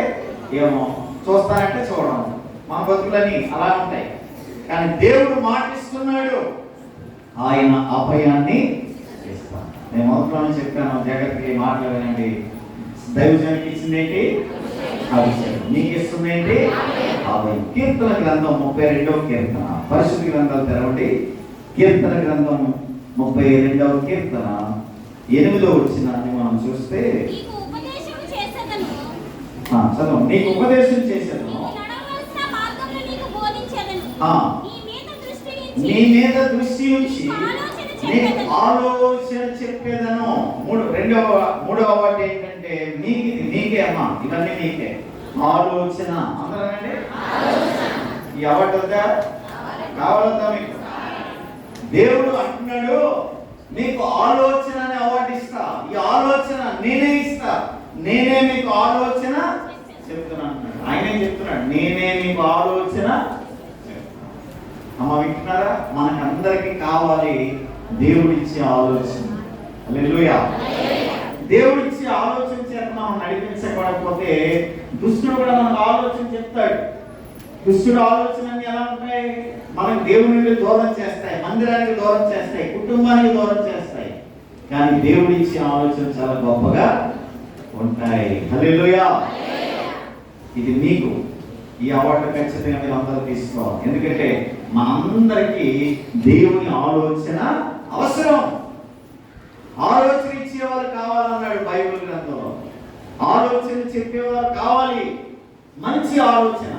ఏమో, చూస్తానంటే చూడము. మన బతుకులని అలా ఉంటాయి. కానీ దేవుడు మాటిస్తున్నాడు, ఆయన అభయాన్ని ఇస్తాను. నేను మొదట్లోనే చెప్పాను, జగత్కి మాటలు వినండి. దైవజనానికి ఇచ్చింది ఏంటి? అభిషేకం. నీకు ఇస్తుంది ఏంటి? అభయం. కీర్తన గ్రంథం 32వ కీర్తన. పరిశుద్ధ గ్రంథాలు తెరవండి. కీర్తన గ్రంథం 32వ కీర్తన 8వ వచనాన్ని మనం చూస్తే, చదువు. నీకు ఉపదేశం చేసేదను, నీ మీద దృష్టి ఉంచి నీకు ఆలోచన చెప్పేదను. మూడవ వాటి ఏంటంటే నీకే అమ్మా, ఇవన్నీ నీకే. ఆలోచన అందరండి, ఈ అవార్డు వద్దా, కావాలద్దా మీకు? దేవుడు అంటున్నాడు మీకు ఆలోచన అనే అవార్డు ఇస్తా. ఈ ఆలోచన నేనే ఇస్తా, నేనే మీకు ఆలోచన చెప్తున్నాను. ఆయనే చెప్తున్నాడు, నేనే మీకు ఆలోచన. అమ్మ వింటున్నారా? మనకందరికి కావాలి దేవుడిచ్చే ఆలోచన. హల్లెలూయా. దేవుడిచ్చే ఆలోచన చేత మనం నడిపించబడకపోతే దుష్టుడు కూడా మనకు ఆలోచన చెప్తాడు. దుష్టుడు ఆలోచనలు ఎలా ఉంటాయి? మనం దేవుని నుండి దూరం చేస్తాయి, మందిరానికి దూరం చేస్తాయి, కుటుంబానికి దూరం చేస్తాయి. కానీ దేవుడిచ్చే ఆలోచన చాలా గొప్పగా ఉంటాయి. హల్లెలూయా. ఇది మీకు ఈ అవార్డు ఖచ్చితంగా మీరు అందరూ తీసుకోవాలి. ఎందుకంటే మనందరికీ దేవుని ఆలోచన అవసరం. ఆలోచన ఇచ్చేవారు కావాలన్నాడు బైబిల్ గ్రంథంలో. ఆలోచన చెప్పేవారు కావాలి. మంచి ఆలోచన,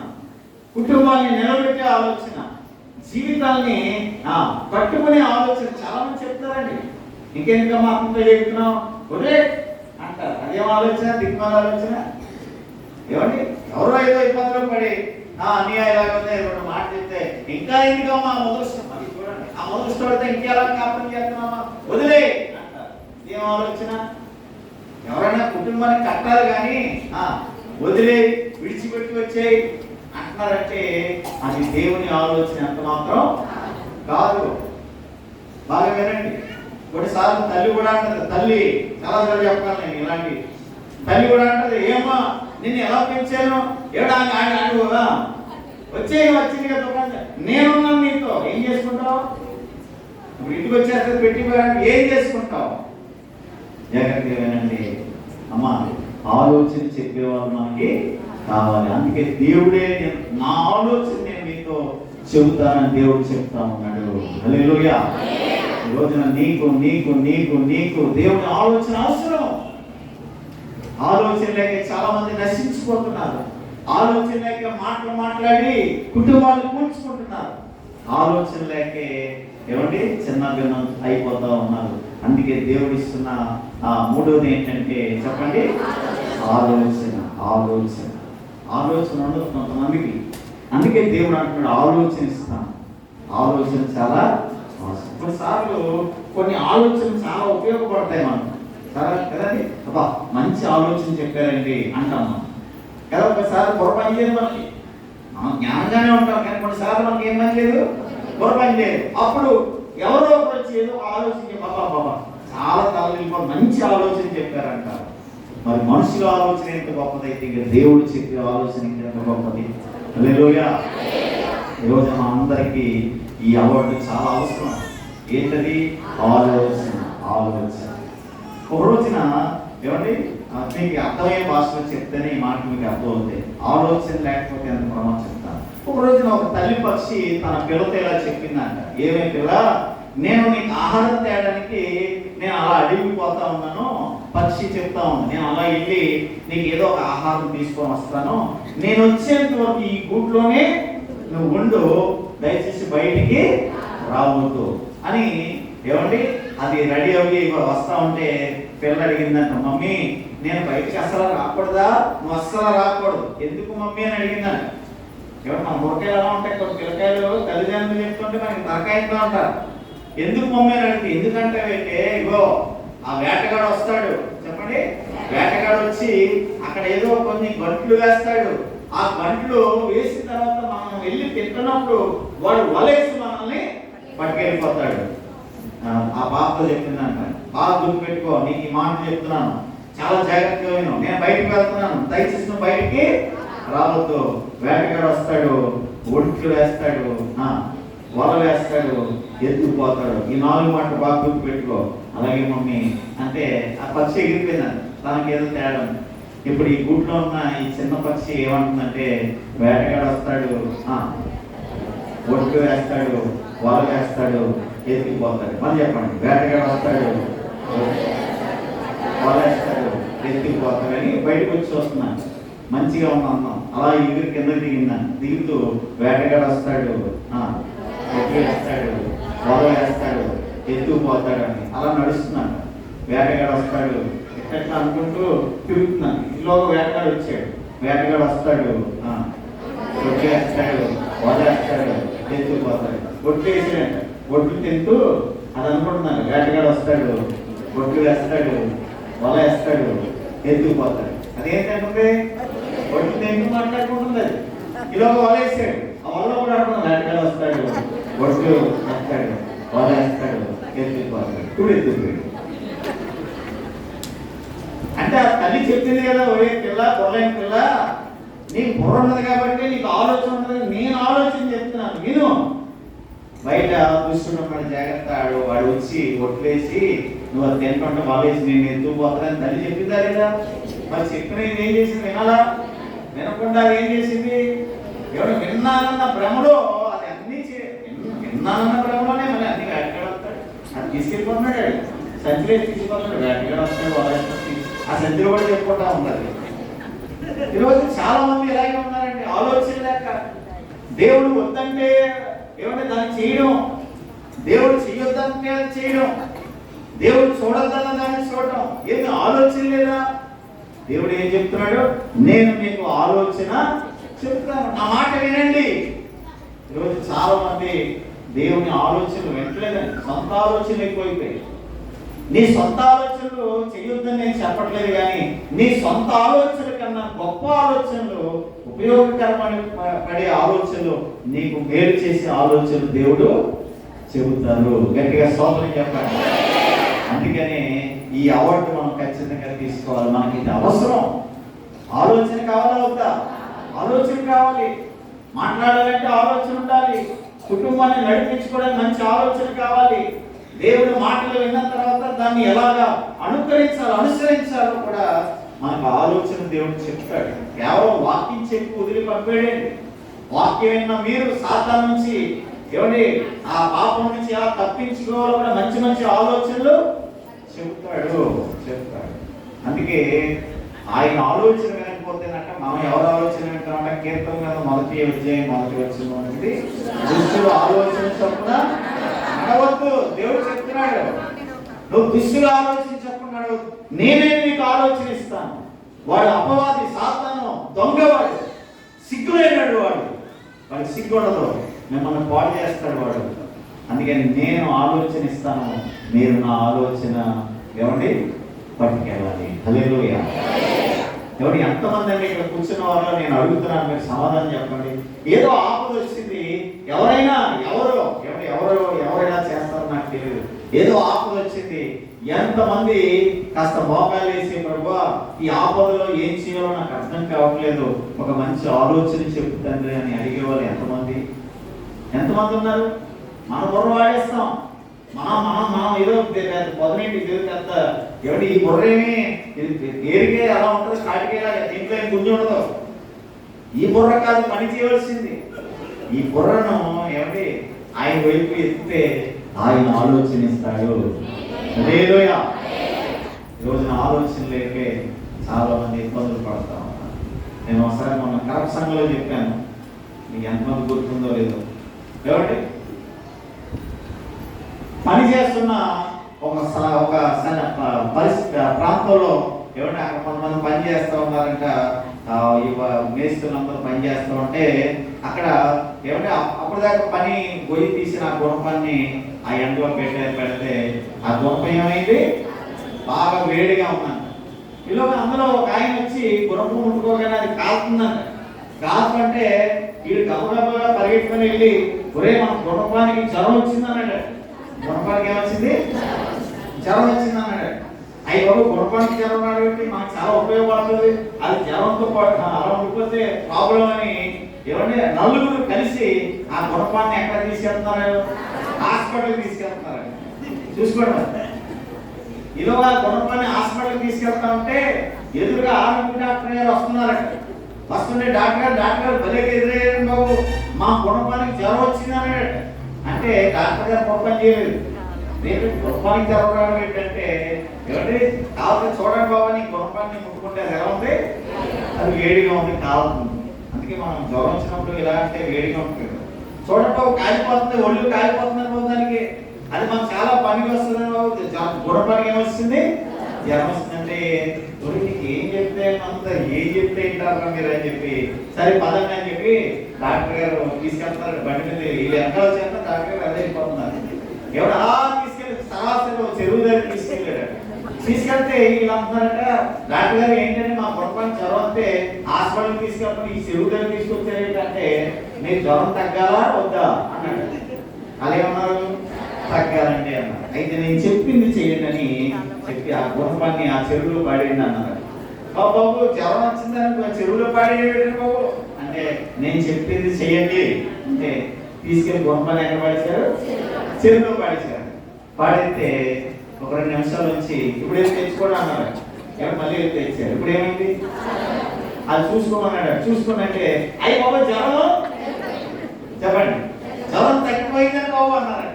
కుటుంబాన్ని నిలబెట్టే ఆలోచన, జీవితాన్ని పట్టుకునే ఆలోచన. చాలా మంది చెప్తారండి, ఇంకెందుక మా అతనితో చెప్తున్నాం ఒరే అంటారు. అదేం ఆలోచన? దిగ్మాల ఆలోచన. ఏమండి, ఎవరో ఏదో ఇబ్బందులు పడి అన్నీ ఇలాగే రెండు మాట చెప్తే ఇంకా ఎందుకమ్మా మొదలుస్తాం. అది చూడండి, ఆ మొదలుస్తాడితే ఇంకెలా కాపురం చేస్తున్నామా, వదిలే అంటారు. ఏం ఆలోచన? ఎవరైనా కుటుంబాన్ని కట్టాలి కానీ వదిలే విడిచిపెట్టి వచ్చేయి అంటున్నారంటే అది దేవుని ఆలోచన ఎంత మాత్రం కాదు. బాగా వినండి. కొన్నిసార్లు తల్లి కూడా అంటది, తల్లి చాలాసార్లు చెప్పాను నేను ఇలాంటి. తల్లి కూడా అంటది, ఏమో నిన్ను ఎలా పెంచాను, ఏడా ఆయన అడుగుదా వచ్చింది కదా, నేనున్నాను నీతో, ఏం చేసుకుంటావు? ఇప్పుడు ఇంటికి వచ్చేస్తే పెట్టిపోయాను, ఏం చేసుకుంటావు? జాగ్రత్తగా వినండి అమ్మా, ఆలోచన చెప్పేవాళ్ళు మనకి కావాలి. అందుకే దేవుడే నా ఆలోచన నేను మీతో చెబుతానని దేవుడు చెప్తా ఉన్నాడు. హల్లెలూయా. ఈ రోజున నీకు నీకు నీకు నీకు దేవుని ఆలోచన అవసరం. ఆలోచన లేక చాలా మంది నశించిపోతున్నారు. ఆలోచన లేక మాటలు మాట్లాడి కుటుంబాలు కూల్చుకుంటున్నారు. ఆలోచన లేక ఏమండి చిన్న భిన్నం అయిపోతా ఉన్నారు. అందుకే దేవుడు ఇస్తున్న మూడోది ఏంటంటే చెప్పండి, ఆలోచన. ఆలోచన ఆలోచన ఉండదు కొంతమందికి. అందుకే దేవుడు అంటున్నాడు ఆలోచన ఇస్తాను. ఆలోచన చాలా అవసరం. కొన్నిసార్లు కొన్ని ఆలోచనలు చాలా ఉపయోగపడతాయి మనకు. సరే కదండి, అబ్బా మంచి ఆలోచన చెప్పారండి అంటాం మనం కదా. ఒకసారి పొరపాటు చేయదు మనకి, మనం జ్ఞానంగానే ఉంటాం కానీ కొన్నిసార్లు మనకి ఏం పని లేదు, పొరపాటు చేయదు. అప్పుడు ఎవరో ఒకరు వచ్చి ఏదో ఆలోచించి బాబా చాలా తలనిల్ప మంచి ఆలోచన చెప్పారంటారు. మరి మనుషుల ఆలోచన ఎంత గొప్పదైతే ఇక దేవుడు చెప్పే ఆలోచన ఎంత గొప్పది. హల్లెలూయా. ఈరోజు మా అందరికీ ఈ అవార్డు చాలా అవసరం. ఏంటది? ఆలోచన. ఆలోచన. ఒక రోజున ఏమండి మీకు అర్థమయ్యే భాషలో చెప్తేనే ఈ మాట మీకు అర్థమవుతాయి. ఆలోచన లేకపోతే ఎంత ప్రమాదం చెప్తాను. ఒక రోజున ఒక తల్లి పక్షి తన పిల్లతో ఇలా చెప్పిందంట, ఏమే పిల్ల, నేను నీకు ఆహారం తేయడానికి నేను అలా అడిగి పోతా ఉన్నాను. పక్షి చెప్తా ఉంది, నేను అలా వెళ్ళి నీకు ఏదో ఒక ఆహారం తీసుకొని వస్తాను, నేను వచ్చేంత వరకు ఈ గూట్లోనే నువ్వు ఉండు, దయచేసి బయటికి రావద్దు అని. ఏమండి అది రెడీ అయ్యి వస్తా ఉంటే పిల్ల అడిగిందంట, మమ్మీ నేను బయటికి అసలు రాకూడదా? నువ్వు అస్సలు రాకూడదు. ఎందుకు మమ్మీ అని అడిగిందంట. ఏమన్నా మన మురకాయలు ఎలా ఉంటాయి, కొన్ని పిల్లకాయలు తల్లిదండ్రులు చెప్తుంటే మనకి తరకాయతో ఉంటారు. ఎందుకు మమ్మీ అని అడిగింది. ఎందుకంటే ఇగో ఆ వేటగాడు వస్తాడు, చెప్పండి, వేటగాడు వచ్చి అక్కడ ఏదో కొన్ని గంట్లు వేస్తాడు. ఆ గంట్లు వేసిన తర్వాత మనం వెళ్ళి తింటున్నప్పుడు వాడు వలేసి మనల్ని పట్టుకెళ్ళిపోతాడు. ఆ బాబుతో చెప్పిందంట, బాగా గుర్తుపెట్టుకో, నీకు ఈ మాట చెప్తున్నాను, చాలా జాగ్రత్తగా విను, నేను బయటకు వెళ్తున్నాను, దయచేసి బయటికి రావద్దు. వేటగాడు వస్తాడు, ఒంట్లు వేస్తాడు, వల వేస్తాడు, ఎత్తుకుపోతాడు. ఈ 4 మాటలు బాగా గుర్తుపెట్టుకో. అలాగే మమ్మీ అంటే ఆ పక్షి ఎగిరిపోయిందంట, తనకేదో తేడా. ఇప్పుడు ఈ గూట్లో ఉన్న ఈ చిన్న పక్షి ఏమంటుందంటే, వేటగాడు వస్తాడు, ఒంట్లు వేస్తాడు, వల వేస్తాడు, ఎత్తుకుపోతాడు. మళ్ళీ చెప్పండి, వేటగాడు వస్తాడు, వల వేస్తాడు, ఎత్తుకుపోతాడు అని బయటకు వచ్చి వస్తున్నాను. మంచిగా ఉన్నాం. అలా ఎగురు కిందకి దిగిందాను. దిగుతూ వేటగాడు వస్తాడు, వేస్తాడు, వల వేస్తాడు, ఎత్తుకుపోతాడు అని అలా నడుస్తున్నాను. వేటగాడు వస్తాడు ఎట్లా అనుకుంటూ తిరుగుతున్నాను. ఇంట్లో వేటగాడు వచ్చాడు. వేటగాడు వస్తాడు, వేస్తాడు, వల వేస్తాడు, ఎత్తుకుపోతాడు. ఒడ్లు వేసాడంట. ఒడ్లు తింటూ అది అనుకుంటున్నాను. వేటగాడు వస్తాడు, ఒడ్లు వేస్తాడు, వల వేస్తాడు, ఎత్తుకుపోతాడు. అదేంటంటే ఒడ్లు తింటూ మాట్లాడుకుంటుంది. అది ఇలా వల వేసాడు. ఆ వల్ల కూడా అనుకున్నాను. వేటగాడు వస్తాడు, ఒడ్లు వేస్తాడు, వల వేస్తాడు, ఎత్తుకుపోతాడు. ఇప్పుడు ఎత్తుకుపోయాడు. అంటే ఆ తల్లి చెప్పింది కదా, ఒరే పిల్ల, పొలైన పిల్ల, నీకు బుర్ర ఉన్నది కాబట్టి నీకు ఆలోచన ఉన్నది. నేను ఆలోచన చెప్తున్నాను విను. బయట దుష్టుడు ఉన్నాడు, జాగ్రత్త. వాడు వచ్చి ఒట్లేసి నువ్వు అది తింటుంటే వాళ్ళేసి నేను ఎత్తుకుపోతానని తల్లి చెప్పిందా లేదా? మరి చెప్పిన ఏం చేసింది? వినాలా? వినకుండా ఏం చేసింది? ఎవరు విన్నానన్న భ్రమలో అది అన్ని విన్నానన్న భ్రమలోనే మరి అన్ని వేటగాడు వస్తాడు. అది తీసుకెళ్ళిపోతున్నాడు. సంచిలో తీసుకుపోతున్నాడు. వేటగాడు వస్తాడు, వాళ్ళ ఆ సంచిలో కూడా చెప్పుకుంటా ఉన్నది. ఈరోజు చాలా మంది ఎలాగే ఉన్నారంటే ఆలోచన లేక దేవుడు వద్దంటే ఏమంటే దాన్ని చేయడం, దేవుడు చేయొద్దంటే చేయడం, దేవుడు చూడొద్దన్న దాన్ని చూడటం. ఏమి ఆలోచన లేదా? దేవుడు ఏం చెప్తున్నాడు? నేను మీకు ఆలోచన చెప్తాను, నా మాట వినండి. ఈరోజు చాలా మంది దేవుని ఆలోచనలు వింటలేదండి. సొంత ఆలోచనలు ఎక్కువైపోయాయి. నీ సొంత ఆలోచనలు చేయొద్దని నేను చెప్పట్లేదు, కానీ నీ సొంత ఆలోచనల కన్నా గొప్ప ఆలోచనలు, ఉపయోగకరమైన పడే ఆలోచనలు, నీకు మేలు చేసే ఆలోచనలు దేవుడు చెబుతారు. గట్టిగా స్తోత్రం చెప్పండి. అందుకనే ఈ అవార్డు మనం ఖచ్చితంగా తీసుకోవాలి. మనకి ఇది అవసరం. ఆలోచన కావాలా వద్దా? ఆలోచన కావాలి. మాట్లాడాలంటే ఆలోచన ఉండాలి. కుటుంబాన్ని నడిపించుకోవడానికి మంచి ఆలోచన కావాలి. దేవుడి మాటలు విన్న తర్వాత దాన్ని ఎలాగా అనుసరించాలో కూడా మనకు ఆలోచన దేవుడు చెప్తాడు. కేవలం వాక్యం చెప్పి వదిలి పంపేయండి. వాక్యం విన్న మీరు సాతాను నుంచి ఏమండి ఆ పాపం నుంచి ఎలా తప్పించుకోవాలో కూడా మంచి మంచి ఆలోచనలు చెప్తాడు. అందుకే ఆయన ఆలోచన వినకపోతేనట మనం ఎవరు ఆలోచన వింటామంటే కీర్తన కదా 1వ అధ్యాయం 1వ వచనం అనేది దుష్టుల ఆలోచన చొప్పున నడవద్దు. దేవుడు చెప్తున్నాడు, నువ్వు దుష్టుల ఆలోచన చొప్పున నడవద్దు, నేనే నీకు ఆలోచన ఇస్తాను. వాడు అపవాది, సాతాను, దొంగవాడు, సిగ్గులేనాడు. వాడికి సిగ్గు ఉండదు, మిమ్మల్ని పాడు చేస్తాడు వాడు. అందుకని నేను ఆలోచన ఇస్తాను, మీరు నా ఆలోచన ఏమండి పట్టుకెళ్ళాలి. హల్లెలూయా. ఎవరు ఎంతమంది అండి ఇక్కడ కూర్చున్న వాళ్ళు నేను అడుగుతున్నాను, మీరు సమాధానం చెప్పండి. ఏదో ఆపద వచ్చింది, ఎవరైనా చేస్తారో నాకు తెలియదు. ఏదో ఆపద వచ్చింది, ఎంతమంది కాస్త మోకాలు వేసి ప్రభువా ఈ ఆపదలో ఏం చేయాలో నాకు అర్థం కావట్లేదు, ఒక మంచి ఆలోచన చెప్పు తండ్రి అని అడిగేవాళ్ళు ఎంతమంది ఉన్నారు? మనం బుర్ర వాడేస్తాం. మనం ఏదో పొదనేటి పెద్ద ఎవరి ఈ బుర్రేమి ఏరికే అలా ఉంటుంది, కాటికేలా దీంట్లో ఏం గుంజి ఉండదు. ఈ బుర్ర కాదు పని చేయవలసింది. ఈ బుర్రను ఏమండి ఆయన వైపు ఎత్తితే ఆయన ఆలోచనిస్తాడు. హల్లెలూయా. ఈరోజున ఆలోచన లేకే చాలా మంది ఇబ్బందులు పడతా ఉన్నారు. నేను ఒకసారి మొన్న కరప్ సంఘంలో చెప్పాను, మీకు ఎంతమంది గుర్తుందో లేదో. ఏమండి పని చేస్తున్న ఒక ప్రాంతంలో ఏమంటే అక్కడ కొంతమంది పని చేస్తూ ఉన్నారంట. మేస్తులందరూ పని చేస్తూ ఉంటే అక్కడ ఏమంటే అప్పటిదాకా పని గొయ్యి తీసిన ఆ గుణపాన్ని ఆ ఎండలో పెడితే ఆ గుణపం ఏమైంది, బాగా వేడిగా ఉందంట. ఇలా అందులో ఒక ఆయన వచ్చి గుణపం ముట్టుకోగానే అది కాలుతుందంట. కాల్చుకుంటే వీడు గబగబగా పరిగెట్టుకుని వెళ్ళి ఒరే మన గుణపానికి జ్వరం వచ్చిందన్నాడు. గుణపానికి ఏమొచ్చింది? జ్వరం వచ్చింది అన్నాడు. అయ్యి బాబు గుణపానికి జ్వరం రాబట్టి మనకు చాలా ఉపయోగపడుతుంది, అది జ్వరంతో పాటు అలా ఉండిపోతే ప్రాబ్లం అని ఏమంటే నలుగురు కలిసి ఆ గుణపాన్ని ఎక్కడ తీసుకెళ్తున్నారు? హాస్పిటల్కి తీసుకెళ్తున్నారు. చూసుకోండి. ఈలోగా గుణపాన్ని హాస్పిటల్కి తీసుకెళ్తా ఉంటే ఎదురుగా ఆరోగ్య డాక్టర్ గారు వస్తున్నారట. వస్తుంటే డాక్టర్ గారు భలే ఎదురయ్యారు బాబు, మా గుణపానికి జ్వరం వచ్చింది అన్నాడు. అంటే డాక్టర్ గారు గుణపం చేయలేదు. రేపు గుణపానికి జ్వరం రావడం ఏంటంటే ఏమంటే కావాలి చూడండి బాబు నీ గుణపాన్ని ముట్టుకుంటే ఎలా ఉంది, అది వేడిగా ఉంది కాలుతుంది. అందుకే మనం జ్వరం వచ్చినప్పుడు ఇలా అంటే వేడిగా ఉంటుంది కదా. చూడండి కాలిపోతుంది, ఒళ్ళు కాలిపోతుంది అనుకోవడానికి అది మనకు చాలా పనికి వస్తుంది. గుణపనికి ఏమొస్తుంది? జ్వరం వస్తుందంటే నీకు ఏం చెప్తే అంత ఏం చెప్తే ఏంటారా మీరు అని చెప్పి సరే పదండి అని చెప్పి డాక్టర్ గారు తీసుకెళ్తారు బండి మీద. వీళ్ళు ఎక్కడ వచ్చాక డాక్టర్ గారు అదే వెళ్ళిపోతున్నారు. ఎవరు అలా తీసుకెళ్ళి సరాసరి చెరువు దగ్గర తీసుకెళ్ళాడు. తీసుకెళ్తే వీళ్ళు అంటున్నారట డాక్టర్ గారు ఏంటంటే మా గుణపానికి జ్వరం వస్తే హాస్పిటల్కి తీసుకెళ్తాం, ఈ చెరువు దగ్గర తీసుకొచ్చారు ఏంటంటే మీరు జ్వరం తగ్గాలా వద్దా అన్నాడు. అలాగేమన్నారు? తగ్గాలంటే అన్నారు. అయితే నేను చెప్పింది చెయ్యండి అని చెప్పి ఆ గుణపాన్ని ఆ చెరువులో పాడేయండి అన్నారు. బాబు జ్వరం వచ్చిందని చెరువులో పాడేయండి బాబు అంటే నేను చెప్పింది చెయ్యండి అంటే తీసుకెళ్ళి గుణపాన్ని ఎక్కడ పాడేశారు? చెరువులో పాడేశారు. పాడైతే ఒక 2 నిమిషాల నుంచి ఇప్పుడు ఏం తెచ్చుకోవడం అన్నారు. ఎవరు మళ్ళీ తెచ్చారు. ఇప్పుడు ఏమైంది? అది చూసుకోమన్నాడు. చూసుకున్నట్టే అయ్యి బాబా జ్వరం చెప్పండి జ్వరం తగ్గిపోయిందని బాబు అన్నారట.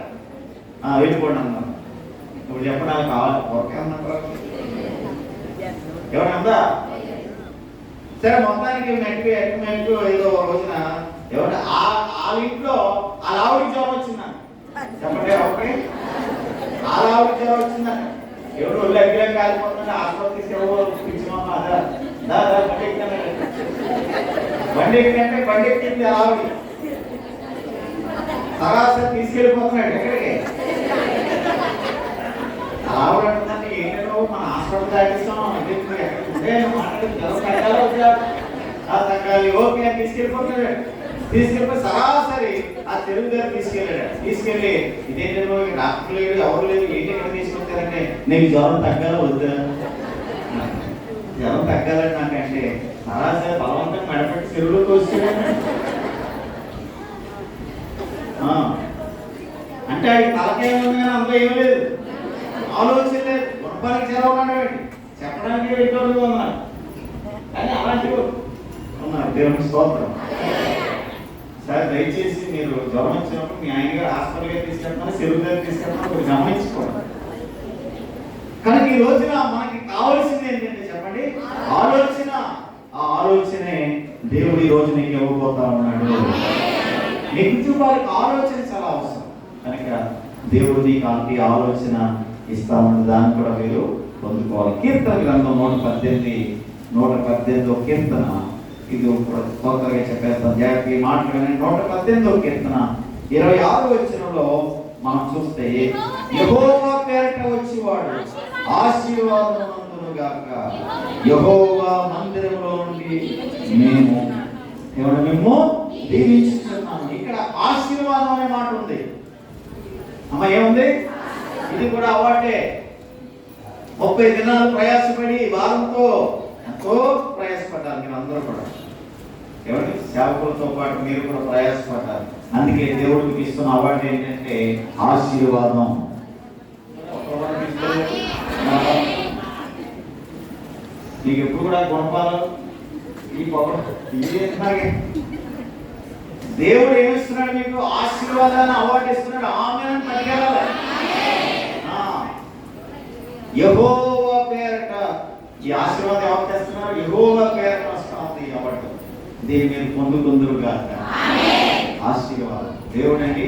వెళ్ళిపోండి అన్నారు. ఇప్పుడు చెప్పడానికి కావాలి ఓకే అన్నారు. ఎవరన్నా సరే మొత్తానికి నెట్టు ఎక్కినట్టు ఏదో రోజున ఎవరు ఆ ఇంట్లో ఆ ఆవిడికి జ్వరం వచ్చిందా చెప్పండి. ఓకే ఆ ఆవిడికి జ్వరం వచ్చిందా? ఎవరు ఒళ్ళు అగ్గిలా కాలిపోతుందంటే హాస్పిటల్ తీసుకెళ్ళిపోమా అదా బండి ఎక్కినా బండి ఎక్కినంటే బండి ఎక్కింది ఆవిడ సరాసరి తీసుకెళ్ళిపోతున్నాడు. ఎక్కడికి? ఆవిడ అంటుందంటే ఏంటో మన హాస్పిటల్ దాటిస్తాం అంటే మాట్లాడి జ్వరం తగ్గాలి వద్దా తగ్గాలి ఓకే అని తీసుకెళ్ళిపోతున్నాడు. తీసుకెళ్ళిపోయి సరాసరి ఆ చెరువు దగ్గర తీసుకెళ్ళాడు. తీసుకెళ్ళి ఇదేంటో డాక్టర్ లేడు ఎవరు లేదు ఏంటి ఎక్కడ తీసుకొచ్చారంటే నీకు జ్వరం తగ్గాలి వద్దా? జ్వరం తగ్గాలని నాకంటే సరాసరి బలవంతం మెడపెట్టి చెరువులోకి వస్తున్నాడు. అంటే అది తలకాయ ఉంది కానీ అంత ఏం లేదు, ఆలోచన లేదు. గుణపానికి చదవమన్నాడు చెప్పడానికి వెళ్ళి ఉన్నారు కానీ అలాంటివి ఉన్నారు. దేవుని స్తోత్రం. సరే దయచేసి మీరు జ్వరం వచ్చినప్పుడు మీ ఆయన గారు హాస్పిటల్గా తీసుకెళ్తున్నారు, చెరువు దగ్గర తీసుకెళ్తున్నారు మీరు గమనించుకోండి. కానీ ఈ రోజున మనకి కావాల్సింది ఏంటంటే చెప్పండి ఆలోచన. ఆ ఆలోచనే దేవుడు ఈ రోజు నీకు ఇవ్వబోతా ఉన్నాడు. నీ కుటుంబానికి ఆలోచన చాలా అవసరం కనుక దేవుడు నీకు ఈ ఆలోచన ఇస్తా ఉన్న దాన్ని కూడా మీరు పొందుకోవాలి. కీర్తన గ్రంథం 118 కీర్తన ఇది కొత్తగా చెప్పేస్తాం జాగ్రత్తగా మాట్లాడని. 118 కీర్తన 26 వచనంలో మనం చూస్తే యెహోవా పేరట వచ్చేవాడు ఆశీర్వాదవంతుడు గాక, యెహోవా మందిరంలో నుండి మేము దీవించుతున్నాము. ఇక్కడ ఆశీర్వాదం అనే మాట ఉంది. అమ్మ ఏముంది? ఇది కూడా అవార్డే. 30 దినాలు ప్రయాసపడి వారంతో ఎంతో ప్రయాసపడ్డారు మీరు అందరూ కూడా. ఎవరి సేవకులతో పాటు మీరు కూడా ప్రయాసపడ్డారు. అందుకే దేవుడికి ఇస్తున్న అవార్డు ఏంటంటే ఆశీర్వాదం. నీకు ఎప్పుడు కూడా గుణపాలు ఈ దేవుడు ఏమిస్తున్నాడు? మీకు ఆశీర్వాదాన్ని అవార్డు ఇస్తున్నాడు. ఆమె పట్టుకెళ్ళాలి. యెహోవా పేరట ఈ ఆశీర్వాదం ఎవరు చేస్తున్నారు? యెహోవా పేరట వస్తుంది ఈ అవార్డు. దీన్ని మీరు పొందుకుందురుగా ఆశీర్వాదం. దేవుడండి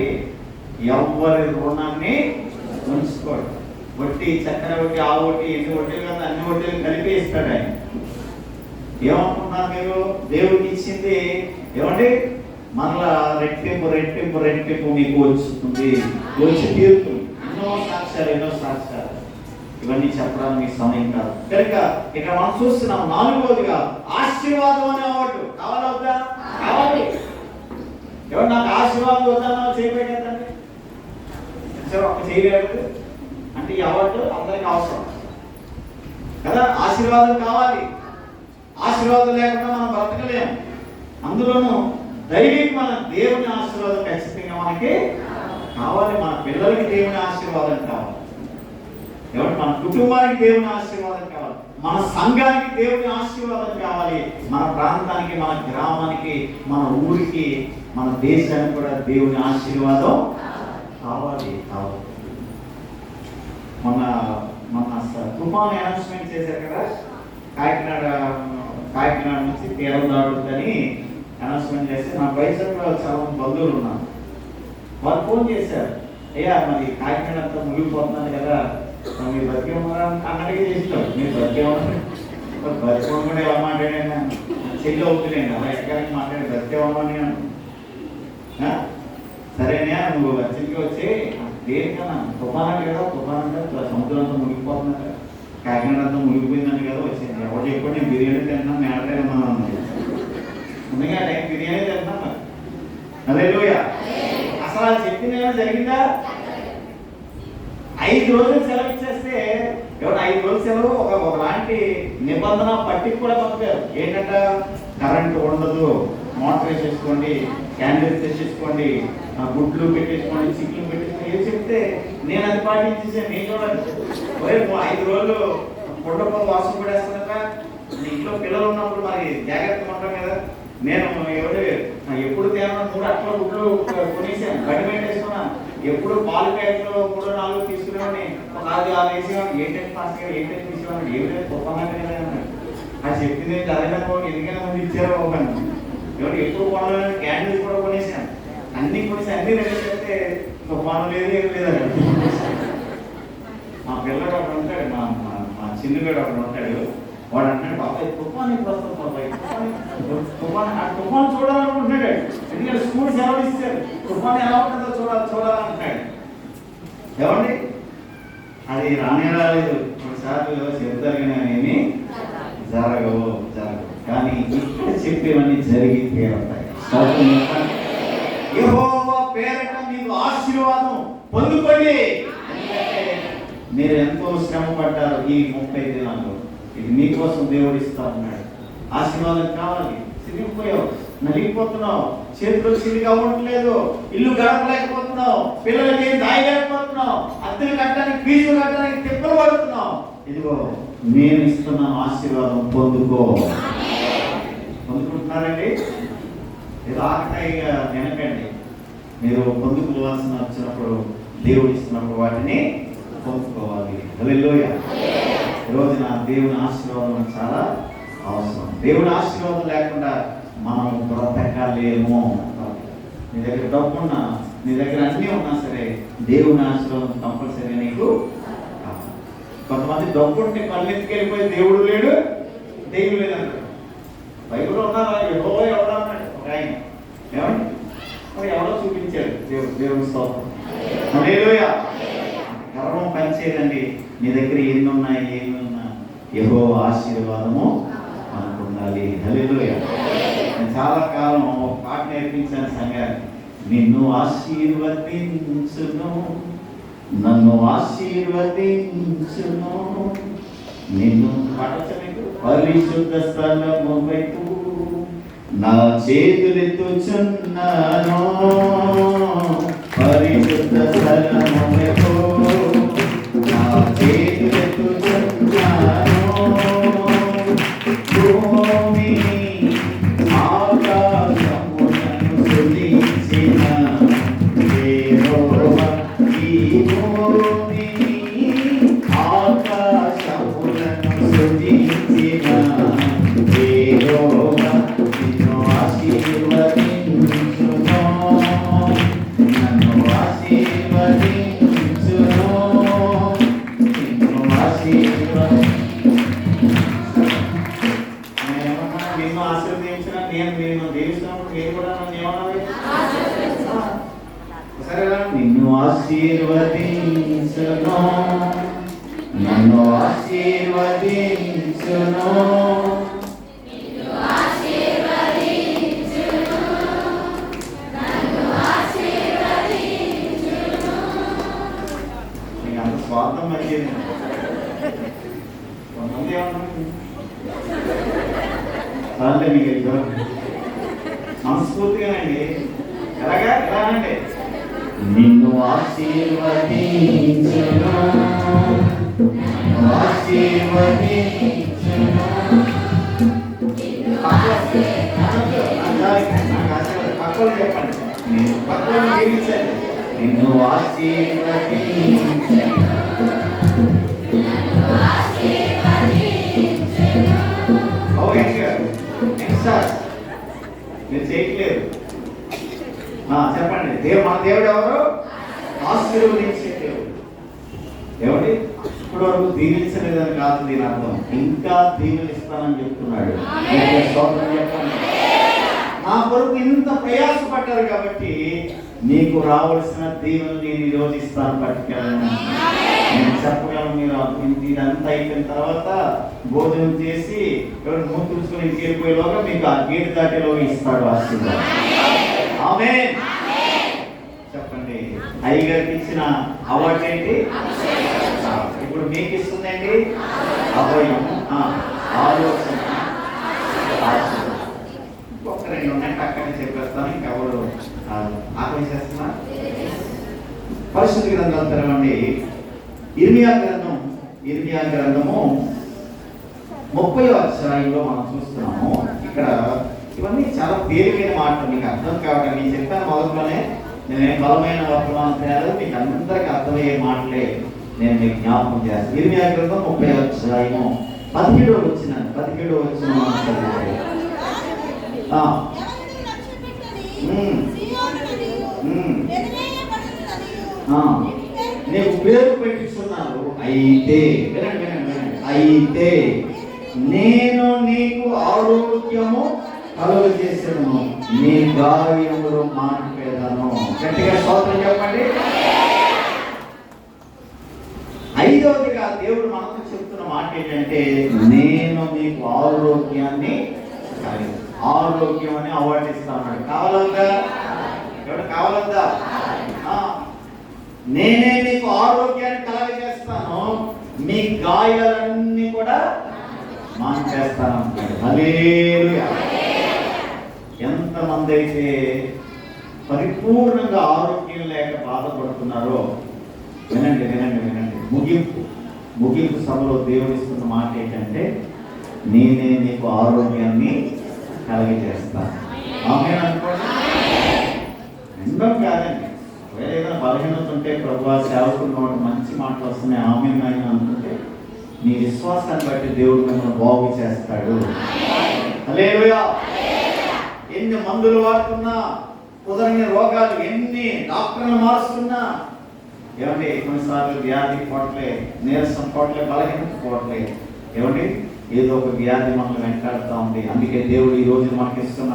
ఎవరి రుణాన్ని ఉంచుకోడు. వడ్డీ చక్కెర వడ్డీ ఆ వడ్డీ ఎన్ని వడ్డీలు కదా అన్ని వడ్డీలు కలిపి ఇస్తాడు ఆయన. ఏమనుకుంటున్నారు మీరు? దేవుడికి ఇచ్చింది ఏమండి మరలా రెట్టింపు రెట్టింపు రెట్టింపు మీకు వస్తుంది, వచ్చి తీరుతుంది. ఎన్నో సాక్ష్యాలు ఇవన్నీ చెప్పడానికి సమయం కాదు కనుక ఇక్కడ మనం చూస్తున్నాం. 4వదిగా ఆశీర్వాదం అనే అవార్డు కావాలా? కావాలి. ఎవరు నాకు ఆశీర్వాదం వద్దానో చేయబెట్టండి ఒక చేయలేదు అంటే ఈ అవార్డు అందరికి అవసరం కదా. ఆశీర్వాదం కావాలి. ఆశీర్వాదం లేకుండా మనం బ్రతకలేము. అందులోనూ దైవిక మన దేవుని ఆశీర్వాదం ఖచ్చితంగా మనకి కావాలి. మన పిల్లలకి దేవుని ఆశీర్వాదం కావాలి. ఎవరు మన కుటుంబానికి దేవుని ఆశీర్వాదం కావాలి. మన సంఘానికి దేవుని ఆశీర్వాదం కావాలి. మన ప్రాంతానికి, మన గ్రామానికి, మన ఊరికి, మన దేశానికి కూడా దేవుని ఆశీర్వాదం కావాలి. మొన్న తుఫాను అనౌన్స్మెంట్ చేశారు కదా. కాకినాడ కాకినాడ నుంచి తీరం దాడుతుందని అనౌన్స్మెంట్ చేస్తే నా వైజాగ్లో చాలా మంది బంధువులు ఉన్నారు. వాళ్ళు ఫోన్ చేశారు, అయ్యా మరి కాకినాడ అంతా ముగిపోతున్నాను కదా, మీరు బతికే ఉన్నారా అన్నట్టుగా చేస్తాం. మీరు బతికే ఉన్నారు, బతికే కూడా ఎలా మాట్లాడాను, చెల్లి అవుతున్నాను అలా ఎక్కడికి మాట్లాడి బతికే ఉన్నాను అని. సరేనా నువ్వు వచ్చిందికి వచ్చి దేనికన్నా తుఫాను కదా, తుఫాను అంటే సముద్రం అంతా మునిగిపోతున్నా కదా, కాకినాడ అంతా మునిగిపోయిందని కదా వచ్చింది. ఎవరు చెప్పండి నేను బిర్యానీ తింటున్నాను, మేడతే ఉన్నాను అన్నది. ముందుగా టైం బిర్యానీ తింటున్నాను మరి. హల్లెలూయా. అసలు అది చెప్పింది ఏమైనా జరిగిందా? 5 రోజులు సెలవు ఇచ్చేస్తే ఎవరు 5 రోజులు సెలవు ఒకలాంటి నిబంధన పట్టికి కూడా పంపారు. ఏంటంట, కరెంటు ఉండదు, మోటార్ వేసేసుకోండి, క్యాండిల్స్ తెచ్చేసుకోండి, గుడ్లు పెట్టేసుకోండి, చిక్కులు పెట్టేసుకోండి ఏం చెప్తే నేను అది పాటించేసాను. నేను చూడండి 5 రోజులు కొండపో వాసం పడేస్తున్నా. ఇంట్లో పిల్లలు ఉన్నప్పుడు మరి జాగ్రత్తగా ఉంటాం కదా. నేను ఎప్పుడు తేమన్నా 3 అట్ల గుడ్లు కొనేసాను, గడ్డి పెట్టేసుకున్నాను. ఎప్పుడు పాలు ప్యాకెట్లు 3-4 తీసుకునేవాడిని, ఒక 6 వేసేవాడిని. ఏంటంటే ఫాస్ట్గా ఏంటంటే తీసేవాడిని, ఏమిటంటే గొప్పగానే అన్నాడు. అది చెప్పింది చదివినా ఎందుకైనా మంది ఇచ్చారో ఒకని ఎవరు ఎక్కువ కొనాలని క్యాండిల్స్ కూడా కొనేసాను. అన్ని కొనేసి అన్ని రెడీ చేస్తే తుఫాను లేదు ఏం లేదండి. మా పిల్లడు అక్కడ ఉంటాడు, మా చిన్నగాడు అక్కడ ఉంటాడు. వాడు అంటాడు, బాబాయ్ తుఫాను ఎప్పుడు వస్తుంది బాబాయ్, తుఫాను చూడాలనుకుంటున్నాడు. ఎందుకంటే స్కూల్ సెలవు ఇచ్చారు, తుఫాను ఎలా ఉంటుందో చూడాలంటున్నాడు. ఏమండి అది రానే రాలేదు. కొన్నిసార్లు చెప్తారు కానీ ఏమి జరగవు. కానీ ఇక్కడ చెప్పేవన్నీ జరిగి తీరుతాయి. యెహోవా పేరట మీకు ఆశీర్వాదం పొందుకోండి. మీరు ఎంతో శ్రమ పడ్డారు ఈ 30 దినాల్లో, ఇది మీకోసం దేవుడు ఇస్తా ఉన్నాడు. ఆశీర్వాదం కావాలి. సిరిగిపోయావు, నలిగిపోతున్నావు, చేతులు సిరిగా ఉండట్లేదు, ఇల్లు గడపలేకపోతున్నావు, పిల్లలకి ఏం దాయలేకపోతున్నావు, అద్దెలు కట్టడానికి ఫీజులు కట్టడానికి తిప్పలు పడుతున్నావు. ఇదిగో నేను ఇస్తున్నాను, ఆశీర్వాదం పొందుకో. పొందుకుంటున్నారండి? ఇది ఆకటాయిగా వెనకండి. మీరు పొందుకోవాల్సిన వచ్చినప్పుడు, దేవుడు ఇస్తున్నప్పుడు వాటిని పొందుకోవాలి. హల్లెలూయా. ఈరోజున దేవుని ఆశీర్వాదం చాలా అవసరం. దేవుని ఆశీర్వాదం లేకుండా మనం బ్రతకలేము. నీ దగ్గర డబ్బు ఉన్నా, నీ దగ్గర అన్నీ ఉన్నా సరే దేవుని ఆశీర్వాదం కంపల్సరీ నీకు. కొంతమంది డబ్బు ఉంటే పల్లెత్తికి వెళ్ళిపోయి దేవుడు లేడు, దేవుడు లేదంటాడు. బైబిల్లో ఉన్నారా? యెహోవా ఎవడా అన్నాడు ఒక ఆయన. ఏమండి మరి ఎవరో చూపించాడు దేవుని స్తోత్రం. హల్లెలూయా. గర్వం పనిచేయదండి. నీ దగ్గర ఎన్ని ఉన్నాయి, ఏమి ఉన్నా యెహోవా ఆశీర్వాదము మనకు ఉండాలి. హల్లెలూయా. నేను చాలా కాలం ఒక పాట నేర్పించాను సంఘాన్ని. నిన్ను ఆశీర్వదించును, నన్ను ఆశీర్వదించును, నిన్ను పరిశుద్ధ స్థలము వైపు నా చేతులెత్తుచున్నాను, పరిశుద్ధ స్థలము వైపు నా చేతులెత్తుచున్నాను. భూమి ఆకాశములను సృజించిన యెహోవా, ఈ భూమి ఆకాశములను సృజించిన యెహోవా, నిన్ను ఆశీర్వదించును, నన్ను ఆశీర్వదించును, నిన్ను నిన్ను ఆశీర్వదించిన నేను దీవిస్తున్నప్పుడు నేను కూడా నన్ను ఏమన్నా సరేనా? నిన్ను ఆశీర్వదించును, నన్ను ఆశీర్వదించును, నీకు అంత స్వార్థం మంచిది. కొంతమంది ఏమన్నా మీకు ఇద్దరు మనస్ఫూర్తిగానండి. ఎలాగండి? నిన్ను ఆశీర్వదించును, ఆశీర్వదించును. పక్కలు చెప్పండి, నేను పక్కన జీవించండి. నిన్ను ఆశీర్వదించును, ఓకే మీరు చేయట్లేదు. చెప్పండి. మన దేవుడు ఎవరు? ఆశీర్వదించే దేవుడు. ఏమండి? ఇప్పటి వరకు దీవించలేదని కాదు దీని అర్థం, ఇంకా దీవెనిస్తానని చెప్తున్నాడు. చెప్పండి. నా కొరకు ఇంత ప్రయాసపడ్డారు కాబట్టి నీకు రావాల్సిన దీవెనలు నేను ఈరోజు ఇస్తాను, పట్టుకెళ్ళను. నేను చెప్పగలను. మీరు ఇదంతా అయిపోయిన తర్వాత భోజనం చేసి ఎవరు మూడు తుడుచుకొని ఇంటికి వెళ్ళిపోయేలోగా మీకు ఆ గేటు దాటేలోగా ఇస్తాడు ఆశీర్వాదం. ఆమేన్. చెప్పండి. అయ్యగారికి ఇచ్చిన అవార్డు ఏంటి? ఇప్పుడు మీకు ఇస్తుందండి అభయం, ఆలోచన, ఒక్క రెండు ఉన్నాయి అక్కడే చెప్పేస్తాను. ఇంకెవరు ఆకలిసేస్తున్నా? పరిశుద్ధ గ్రంథాలు తెరవండి. ఇర్మియా గ్రంథము 30వ అధ్యాయంలో మనం చూస్తున్నాము. ఇక్కడ ఇవన్నీ చాలా తేలికైన మాటలు, మీకు అర్థం కావడం. నేను చెప్పాను మొదట్లోనే, నేనేం బలమైన వర్తమానం తేలేదు, మీకు అందరికీ అర్థమయ్యే మాటలే నేను మీకు జ్ఞాపకం చేస్తాను. ఇర్మియా గ్రంథం 30వ అధ్యాయము 17వ వచనం నీకు పేరు పెట్టుకున్నారు. అయితే నేను నీకు ఆరోగ్యము కలుగజేసాను, నీ గాయములు మానిపేదను. గట్టిగా స్తోత్రం చెప్పండి. ఐదవదిగా దేవుడు మనకు చెప్తున్న మాట ఏంటంటే, నేను మీకు ఆరోగ్యాన్ని, ఆరోగ్యం అని అవార్డు ఇస్తాను. కావాలందా? ఎవరు కావాలందా? నేనే మీకు ఆరోగ్యాన్ని కలగజేస్తాను, మీ గాయాలన్నీ కూడా మాన్చేస్తాను. హల్లెలూయా. ఎంతమంది అయితే పరిపూర్ణంగా ఆరోగ్యం లేక బాధపడుతున్నారో వినండి. ముగింపు సభలో దేవుడిస్తున్న మాట ఏంటంటే, నేనే నీకు ఆరోగ్యాన్ని కలగజేస్తాను. ఆమేన్ అనుకోండి. రెండో కాదండి. ఏదైనా బలహీనత ఉంటే ప్రభువా సేవకున్న మంచి మాటలు వస్తున్నాయి ఆమేన్ అని అనుకుంటే, నీ విశ్వాసాన్ని బట్టి దేవుడు మిమ్మల్ని బాగు చేస్తాడు. హల్లెలూయా. ఎన్ని మందులు వాడుతున్నా కుదరని రోగాలు, ఎన్ని డాక్టర్లు మారుస్తున్నా, ఏమండి కొన్నిసార్లు వ్యాధి పోవట్లే, నీరసం పోవట్లే, బలహీనత పోవట్లే, ఏమండి ఏదో ఒక వ్యాధి మనల్ని వెంటాడుతూ ఉంది. అందుకే దేవుడు ఈ రోజు మనకి ఇస్తున్న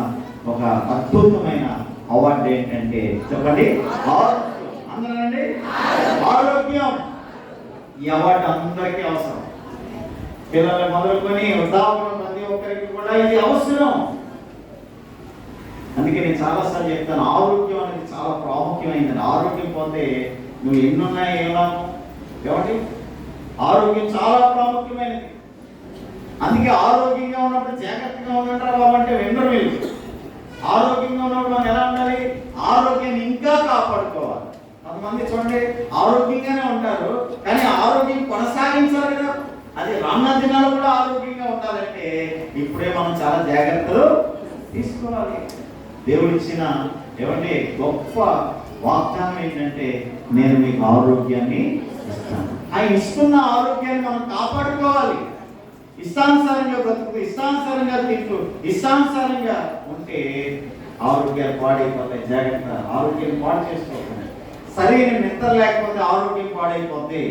ఒక అద్భుతమైన అవార్డు ఏంటంటే, చెప్పండి, అందరండి ఆరోగ్యం. ఈ అవార్డు అందరికీ అవసరం. పిల్లలు మొదలుకొని వృద్ధాప్యం ప్రతి ఒక్కరికి కూడా ఇది అవసరం. అందుకే నేను చాలాసార్లు చెప్తాను, ఆరోగ్యం అనేది చాలా ప్రాముఖ్యమైనది. ఆరోగ్యం పోతే నువ్వు ఎన్నున్నాయి ఏమన్నాము. ఏమండి ఆరోగ్యం చాలా ప్రాముఖ్యమైనది. అందుకే ఆరోగ్యంగా ఉన్నప్పుడు జాగ్రత్తగా ఉండంటారు బాబు అంటే వెంటనే వెళ్ళి ఆరోగ్యంగా ఉన్నప్పుడు మనం ఎలా ఉండాలి? ఆరోగ్యాన్ని ఇంకా కాపాడుకోవాలి. కొంతమంది చూడండి ఆరోగ్యంగానే ఉంటారు, కానీ ఆరోగ్యం కొనసాగించాలి కదా. అది రానున్న దినాలు కూడా ఆరోగ్యంగా ఉండాలంటే ఇప్పుడే మనం చాలా జాగ్రత్తలు తీసుకోవాలి. దేవుడు ఇచ్చిన ఏమంటే గొప్ప వాగ్దానం ఏంటంటే, నేను మీకు ఆరోగ్యాన్ని ఇస్తాను. ఆయన ఇస్తున్న ఆరోగ్యాన్ని మనం కాపాడుకోవాలి. ఇష్టానుసారంగా బ్రతుకు, ఇష్టానుసారంగా తింటూ, ఇష్టానుసారంగా ఉంటే ఆరోగ్యాలు పాడైపోతాయి. జాగ్రత్త. ఆరోగ్యాన్ని పాడు చేసుకోవాలి. సరైన నిద్ర లేకపోతే ఆరోగ్యం పాడైపోద్ది.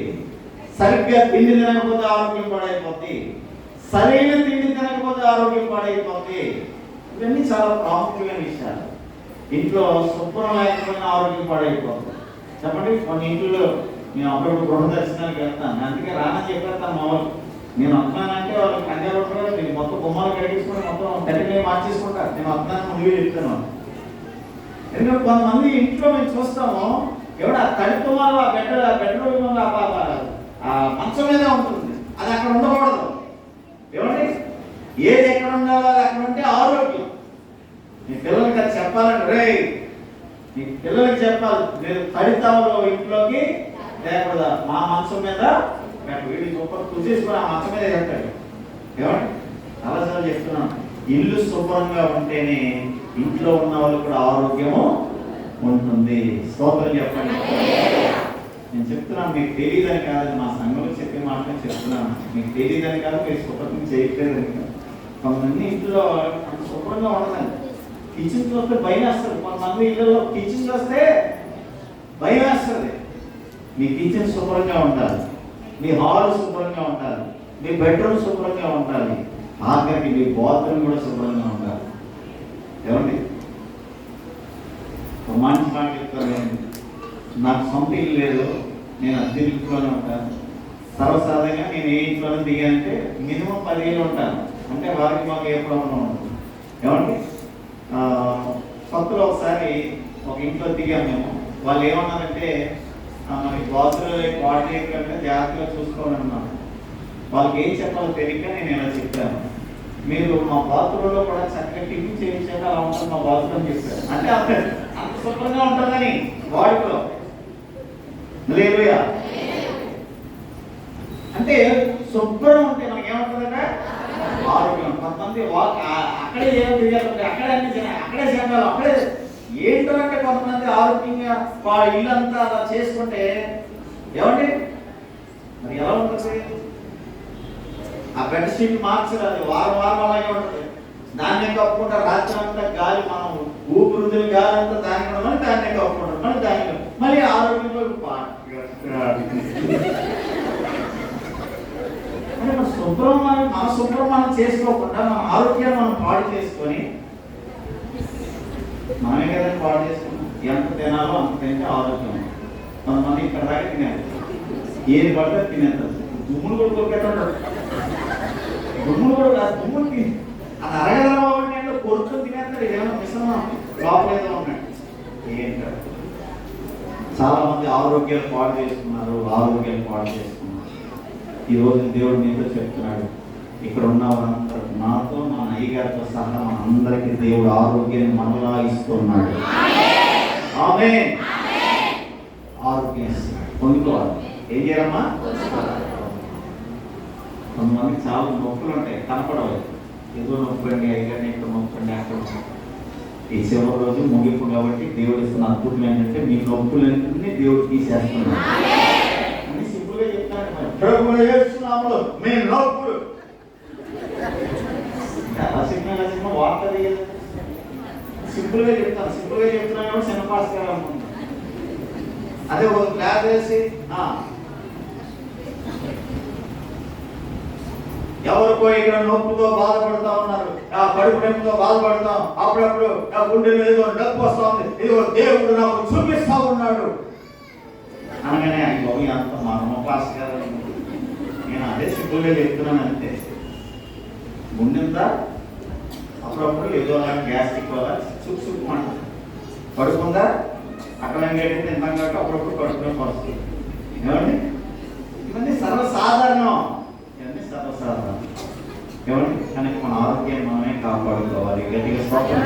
సరిగ్గా తిండి తినకపోతే ఆరోగ్యం పాడైపోద్ది. సరైన తిండి తినకపోతే ఆరోగ్యం పాడైపోద్ది. ఇవన్నీ చాలా ప్రాముఖ్యమైన విషయాలు. ఇంట్లో శుభ్రం లేకపోయినా ఆరోగ్యం పాడైపోతుంది. చెప్పండి. కొన్ని ఇంట్లో నేను అప్పుడప్పుడు గృహ దర్శనానికి వెళ్తాను, అందుకే రానని చెప్పేస్తాను. మామూలు నేను వస్తున్నానంటే వాళ్ళు కంగారు ఉంటారు, నేను మొత్తం గుమ్మాలు కడిగించుకొని మొత్తం తల్లిని మార్చేసుకుంటారు. నేను వస్తున్నాను ముందుగా చెప్తాను. ఎందుకంటే కొంతమంది ఇంట్లో మేము చూస్తాము, ఎవడ తడి తుమ్మాలు ఆ బెడ్రూమ్ ఆ మంచం మీదే ఉంటుంది. అది అక్కడ ఉండకూడదు. ఏమండి ఏది ఎక్కడ ఉండాలో అది అక్కడ ఉంటే ఆరోగ్యం. మీ పిల్లలకి అది చెప్పాలండి. రే మీ పిల్లలకి చెప్పాలి, మీరు తడితావులో ఇంట్లోకి లేకూడదా, మా మంచం మీద వీడి సూపర్ చూసేసుకుని ఆ మంచం మీద చెప్తాడు. ఏమండి చాలాసార్లు చెప్తున్నాను, ఇల్లు శుభ్రంగా ఉంటేనే ఇంట్లో ఉన్న వాళ్ళు కూడా ఆరోగ్యము ఉంటుంది. స్తోత్రం చెప్పండి. నేను చెప్తున్నాను, మీకు తెలియదని కాదు, మా సంఘంలో చెప్పే మాటనే చెప్తున్నాను. మీకు తెలియదని కాదు, మీరు శుభ్రం చేయట్లేదని కాదు. కొంతమంది ఇంట్లో అంత శుభ్రంగా ఉండదండి. కిచెన్ చూస్తే భయం వేస్తుంది. కొంతమంది ఇళ్ళలో కిచెన్ చూస్తే భయం వేస్తుంది. మీ కిచెన్ శుభ్రంగా ఉండాలి, మీ హాల్ శుభ్రంగా ఉండాలి, మీ బెడ్రూమ్ శుభ్రంగా ఉండాలి, ఆఖరికి మీ బాత్రూమ్ కూడా శుభ్రంగా ఉండాలి. ఏమండి, మంచి మాట చెప్తాను. నాకు సొంత ఇల్లు లేదు, నేను అద్దె ఇంట్లోనే ఉంటాను. సర్వసాధారణంగా నేను ఏ ఇంట్లోనే దిగానంటే మినిమం 10 ఏళ్ళు ఉంటాను. అంటే వారికి మాకు ఏ ప్రాబ్లం ఉండదు. ఏమండి, కొత్తలో ఒకసారి ఒక ఇంట్లో దిగాము మేము. వాళ్ళు ఏమన్నారంటే మరి బాత్రూంలో వాటర్ కంటే జాగ్రత్తగా చూసుకోవాలి అన్నాను. వాళ్ళకి ఏం చెప్పాలో తెలియక నేను ఇలా చెప్పాను. మీరు మా బాత్రూంలో కూడా చక్కగా టిఫిన్ చేయించాక అలా ఉంటుంది మా బాత్రూమ్ చెప్పారు. అంటే అంత శుభ్రంగా ఉంటుందని వాడుకలో లేదుయా. అంటే శుభ్రం ఉంటే మనకి ఏముంటుందంటే ఆరోగ్యం. కొంతమంది అక్కడే ఏమో తిరిగారు, అక్కడే అన్ని అక్కడే చేయాలి, అక్కడే ఏంటంటే కొంతమంది ఆరోగ్యంగా ఇల్లంతా అలా చేసుకుంటే ఏమండి మరి ఎలా ఉంటుంది? ఆ బెడ్షీట్ మార్చరాదు, వారం అలాగే ఉంటుంది. దాన్నే కప్పుకుంటారు రాత్రి అంతా. గాలి మనం ఊపిరిదిన గాలి అంతా దాన్ని కూడా మళ్ళీ దాన్నే కప్పుకుంటారు, మళ్ళీ దాన్ని మళ్ళీ ఆరోగ్యంలో అంటే మన శుభ్రం మనం చేసుకోకుండా మన ఆరోగ్యాన్ని మనం పాడు చేసుకొని మనమే కదండి పాడు చేసుకున్నాం. ఎంత తినాలో అంత తింటే ఆరోగ్యం. కొంతమంది ఇక్కడ దాకా తినాలి, ఏది పడితే తినేస్తారు. దుమ్ములు కూడా కొరికేస్తాడు, దుమ్ములు కూడా కాదు, దుమ్ములు తిని అది అరగదరా అంటే కొరుకుని తినేస్తాడు. ఇదేమో మిశ్రమం లోపల ఏదో ఉన్నాడు. ఏంటారు చాలా మంది ఆరోగ్యాలు పాడు చేసుకున్నారు. ఈరోజు దేవుడు మీతో చెప్తున్నాడు, ఇక్కడ ఉన్న వారందరూ నాతో మా అయ్యగారితో సహా మనందరికీ దేవుడు ఆరోగ్యాన్ని మనలా ఇస్తున్నాడు. ఆమేన్. ఆరోగ్యం పొందుకోవాలి. ఏం చేయాలమ్మా? కొంతమందికి చాలా నొప్పులు ఉంటాయి, కనపడవు. ఏదో నొప్పండి, అయ్యగారిని ఇక్కడ నొప్పండి, అక్కడ. ఈ చివరి రోజు ముగింపు కాబట్టి దేవుడు ఇస్తున్న అద్భుతం ఏంటంటే మీ నొప్పులన్నీ దేవుడు తీసేస్తున్నాడు అని సింపుల్గా చెప్తాడు. మరి చేస్తున్నాము మీ నొప్పులు ఎలా సినిమా వార్త సింపుల్గా చెప్తున్నాను కాబట్టి సినిమాస్ అనుకుంటున్నాను. అదే ఒక గ్లాస్ వేసి ఎవరికో ఇక్కడ నొప్పుతో బాధపడుతూ ఉన్నారు, కడుపు నొప్పితో బాధపడతాం, అప్పుడప్పుడు గుండె మీద నొప్పి వస్తా ఉంది, ఇదిగో దేవుడు నాకు చూపిస్తా ఉన్నాడు అనగానే అయ్యో అంత మా క్లాస్ గారు. నేను అదే సింపుల్గా చెప్తున్నాను అంతే. గుండెంతా అప్పుడప్పుడు ఏదో గ్యాస్ట్రిక్ వల్ల సుక్కుమంట, పడుకుందా అక్కడ ఏంటంటే తింటాం కాబట్టి అప్పుడప్పుడు కడుపు నొప్పి వస్తుంది. ఏమండి, ఇవన్నీ సర్వసాధారణం. ఏమండి, కానీ మన ఆరోగ్యాన్ని మనమే కాపాడుకోవాలి. గట్టిగా స్తోత్రం.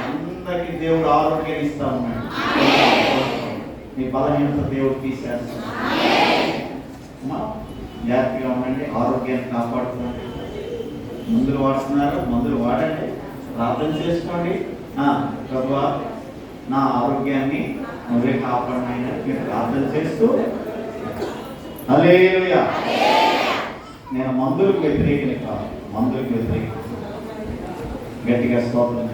అందరికీ దేవుడు ఆరోగ్యాన్ని ఇస్తా ఉన్నాడు. మీ బలహీనత దేవుడు తీసేస్తాడు. జాగ్రత్తగా ఉండండి, ఆరోగ్యాన్ని కాపాడుకోండి. మందులు వాడుతున్నారు, మందులు వాడండి, ప్రార్థన చేసుకోండి. ప్రభువా నా ఆరోగ్యాన్ని నువ్వే కాపాడినైనా మీరు ప్రార్థన చేస్తూ హల్లెలూయా. నేను మందులకు వ్యతిరేకని కాదు, మందులకు వ్యతిరేక. గట్టిగా స్తోత్రం.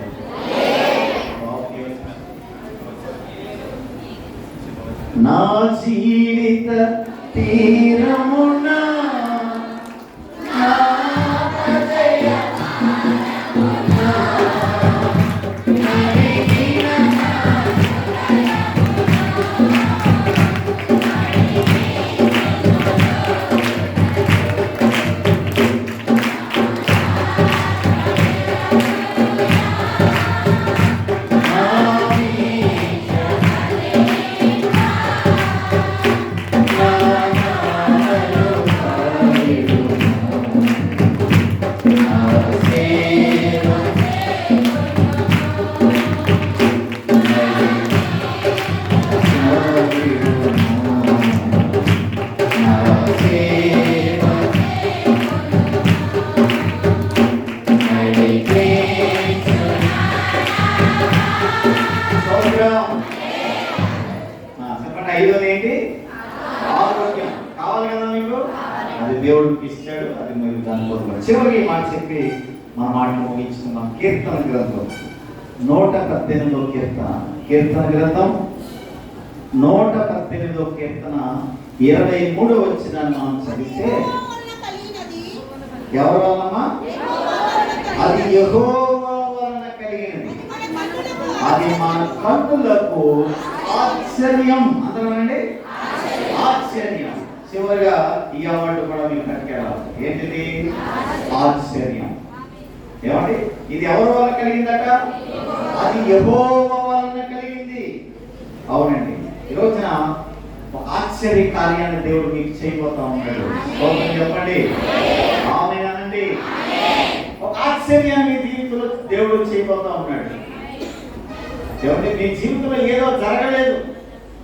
నా జీవిత తీరమునా చెప్పండి. ఐదోది ఏంటి? ఆరోగ్యం కావాలి కదా మీకు, అది దేవుడికి ఇచ్చాడు. అది మీరు దాని కోసం చివరికి మాట చెప్పి మన మాటను ముగించుకుందాం. కీర్తన గ్రంథం 118వ కీర్తన గ్రంథం 118వ కీర్తన 23వ వచనాన్ని మనం చదివితే, ఎవరి వలన? అది యెహోవా వలన కలిగినది, అది మన కన్నులకు ఆశ్చర్యం. అంతేనండి, ఆశ్చర్యం. చివరిగా ఈ అవార్డు కూడా మీకు కట్టుకెళ్ళాలి. ఏంటిది? ఆశ్చర్యం. ఏమండి, ఇది ఎవరి వల్ల కలిగిందట? అది యెహోవా వలన కలిగింది. అవునండి, ఈ రోజున ఒక ఆశ్చర్య కార్యాన్ని దేవుడు మీకు చేయబోతా ఉన్నాడు. చెప్పండి ఆమేనండి. ఒక ఆశ్చర్యాన్ని జీవితంలో దేవుడు చేయబోతా ఉన్నాడు. ఏమంటే మీ జీవితంలో ఏదో జరగలేదు,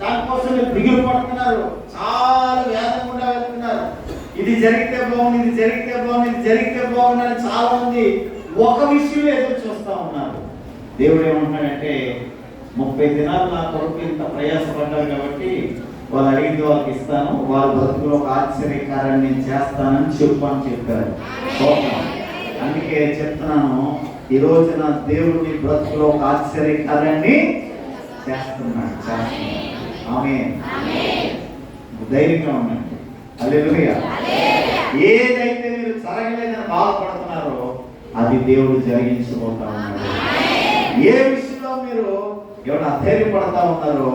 దానికోసం మీరు దిగులు పడుతున్నారు, చాలా వేదన కూడా వెళ్తున్నారు. ఇది జరిగితే బాగుంది, ఇది జరిగితే బాగుంది, ఇది జరిగితే బాగుంది అని చాలా మంది ఒక విషయంలో ఎదురు చూస్తూ ఉన్నారు. దేవుడు ఏమంటున్నాడంటే, 30 దినాలు నా కొరకు ఇంత ప్రయాసపడ్డారు కాబట్టి వాళ్ళు అడిగింది వాళ్ళకి ఇస్తాను, వాళ్ళ బ్రతుకులో ఒక ఆశ్చర్యకార్యాన్ని నేను చేస్తానని చెప్పారు. అందుకే చెప్తున్నాను, ఈ రోజున దేవుడిని బ్రతుకులో ఒక ఆశ్చర్యకార్యాన్ని చేస్తున్నాడు. ఆమేన్. ధైర్యంగా ఉండండి. హల్లెలూయా. ఏదైతే మీరు జరగలేదని బాధపడుతున్నారో అది దేవుడు జరిగించబోతా ఉన్నాడు. ఏ విషయంలో మీరు ఎవరు అధైర్యపడతా ఉన్నారో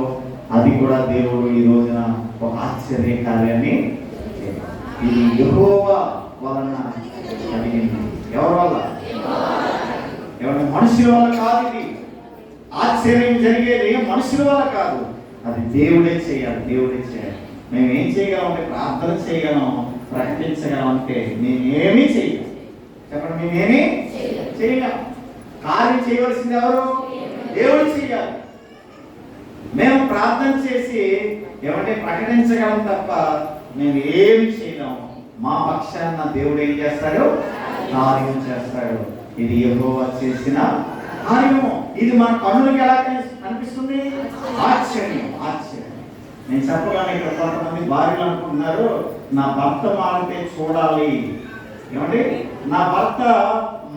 అది కూడా దేవుడు ఈ రోజున ఒక ఆశ్చర్య కార్యాన్ని, ఇది యెహోవా వలన కలిగింది. ఎవరి వల్ల? ఎవరి మనుషుల వల్ల కాదు. ఇది ఆశ్చర్యం జరిగేది మనుషుల వల్ల కాదు, అది దేవుడే చేయాలి. దేవుడే చేయాలి. మేము ఏం చేయగలం అంటే ప్రార్థన చేయగలం, ప్రకటించగలం. అంటే మేమేమీ చేయగలం. చెప్పండి, మేమేమీ చేయగలం. కార్యం చేయవలసింది ఎవరు? దేవుడు చేయాలి. మేము ప్రార్థన చేసి ఏమంటే ప్రకటించగలం తప్ప మేము ఏమి చేయలేం. మా పక్షాన దేవుడు ఏం చేస్తాడు? కార్యం చేస్తాడు. ఇది యెహోవా చేసిన కార్యము. ఇది మన కన్నులకు ఎలా కనిపిస్తుంది? ఆశ్చర్యం, ఆశ్చర్యం. నేను చెప్పగానే ఇక్కడ కొంతమంది భార్యలు అనుకుంటున్నారు, నా భర్త మారితే చూడాలి. ఏమంటే నా భర్త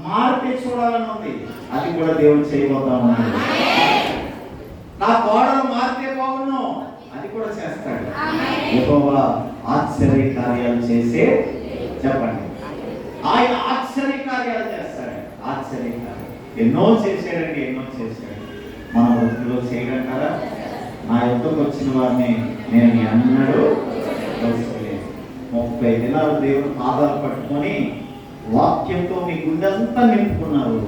మారితే చూడాలని ఉంది. అది కూడా దేవుడు చేయబోతా ఉన్నాడు. నా కోడలు మారితే బాగున్నాను, అది కూడా చేస్తాడు. యెహోవా ఆశ్చర్య కార్యాలు చేసే, చెప్పండి, ఆయన ఆశ్చర్య కార్యాలు చేస్తాడు. ఆశ్చర్య కార్యాలు ఎన్నో చేశాడండి, ఎన్నో చేశాడు. మన వృత్తిలో చేయగలరా? నా యొక్కకు వచ్చిన వారిని నేను ఎన్నడూ తోసుకోలేదు. 30 దినాలు దేవుడు పాదాలు పట్టుకొని వాక్యంతో మీ గుండెంతా నింపుకున్నారు.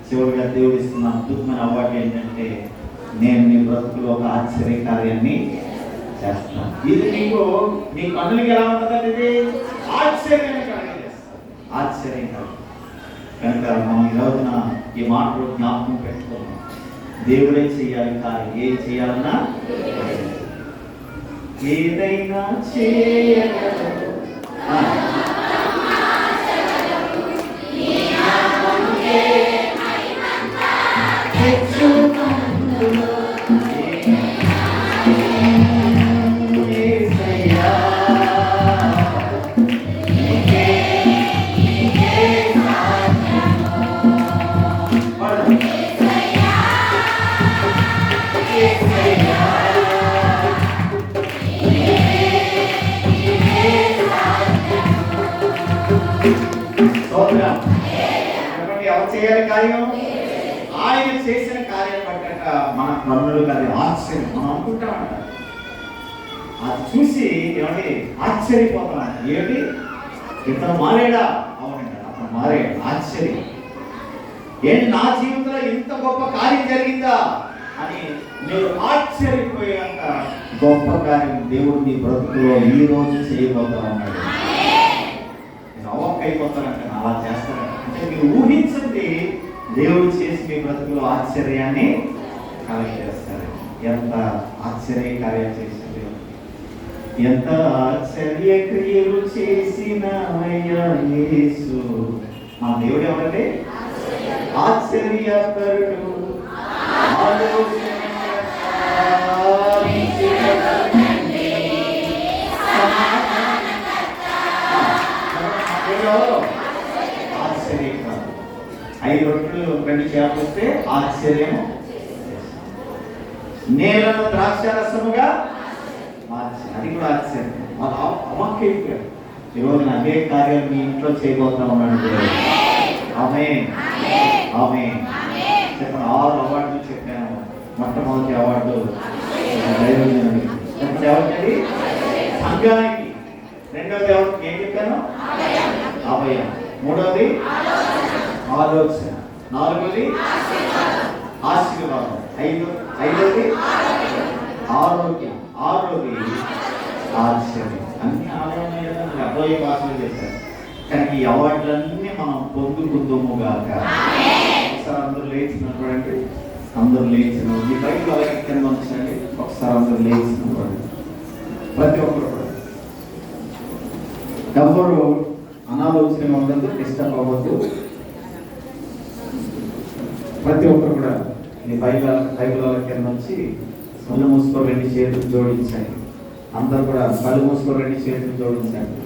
చివరిగా దేవుడు ఇస్తున్న అద్భుతమైన అవార్డు ఏంటంటే, నేను మీ బ్రతుకులో ఒక ఆశ్చర్య కార్యాన్ని చేస్తాను. ఇది మీకు మీ కన్నులకి ఎలా ఉంటుందంటే ఇది ఆశ్చర్యాన్ని కలిగజేస్తాను. ఆశ్చర్యం కాదు. కనుక మనం ఈ రోజున ఈ మాటలు జ్ఞాపకం పెట్టుకున్నాం. దేవుడే చేయాలి కార్యం. ఏం చేయాలన్నా ఏదైనా చేయగలరు. ఎవరు చేయాలి కార్యం? ఆయన చేసిన కార్యం పట్టాక మన కన్నులకు అది ఆశ్చర్యం. మనం అనుకుంటామంట, అది చూసి ఏమంటే ఆశ్చర్యపోతాం. ఏమిటి, ఇతను మారాడా? అవునండి, అతను మారాడు. ఆశ్చర్యం. ఏంటి, నా జీవితంలో ఇంత గొప్ప కార్యం జరిగిందా అని మీరు ఆశ్చర్యపోయాక గొప్ప కార్యం దేవుడు మీ బ్రతుకులో ఈ రోజు చేయబోతా ఉన్నాడు. అయిపోతారంట, అలా చేస్తారంట. అంటే మీరు ఊహించండి, దేవుడు చేసి మీ బ్రతుకులో ఆశ్చర్యాన్ని కలగజేస్తారు. ఎంత ఆశ్చర్య కార్యం చేసింది, ఎంత ఆశ్చర్య క్రియలు చేసిన యేసు. మా దేవుడు ఎవరంటే ఆశ్చర్యకరుడు, ఆశ్చర్యం కాదు. 5 రొట్టెలు 2 చేపస్తే ఆశ్చర్యము, నేలను ద్రాక్షారసముగా మార్చి, అది కూడా ఆశ్చర్యం. వాళ్ళు అమ్మకైపోయారు. ఈరోజు అదే కార్యాలు మీ ఇంట్లో చేయబోతా ఉన్నాడు. ఆమేన్, ఆమేన్. చెప్పండి. 6 అవార్డులు చెప్పాను. మొట్టమొదటి అవార్డు దైవజనుడికి. చెప్పండి, ఎవరికది? సంఘానికి. రెండవది ఎవరికి ఏం చెప్పాను? అభయం. మూడవది ఆలోచన. నాలుగవది ఆశీర్వాదం. ఐదవది ఆరోగ్యం. ఆరోది ఆశ్చర్యం. అన్ని ఆలయాలు అబ్బాయి భాషలు చేశారు. కానీ ఈ అవార్డులన్నీ మనం పొందుకుందాముగాక. ఒకసారి అందరూ లేచినటువంటి, అందరూ లేచిన ఈ బైక్ అలాగే కింద ఉంచండి. ఒకసారి అందరూ లేచినటువంటి ప్రతి ఒక్కరు కూడా ఎవరు అనాలోచన ఉండదు, డిస్టర్బ్ అవ్వద్దు. ప్రతి ఒక్కరు కూడా మీ బైబిల్ కింద నుంచి కళ్ళు మూసుకో 2 చేతులు జోడించండి. అందరూ కూడా కళ్ళు మూసుకో 2 చేతులు జోడించండి.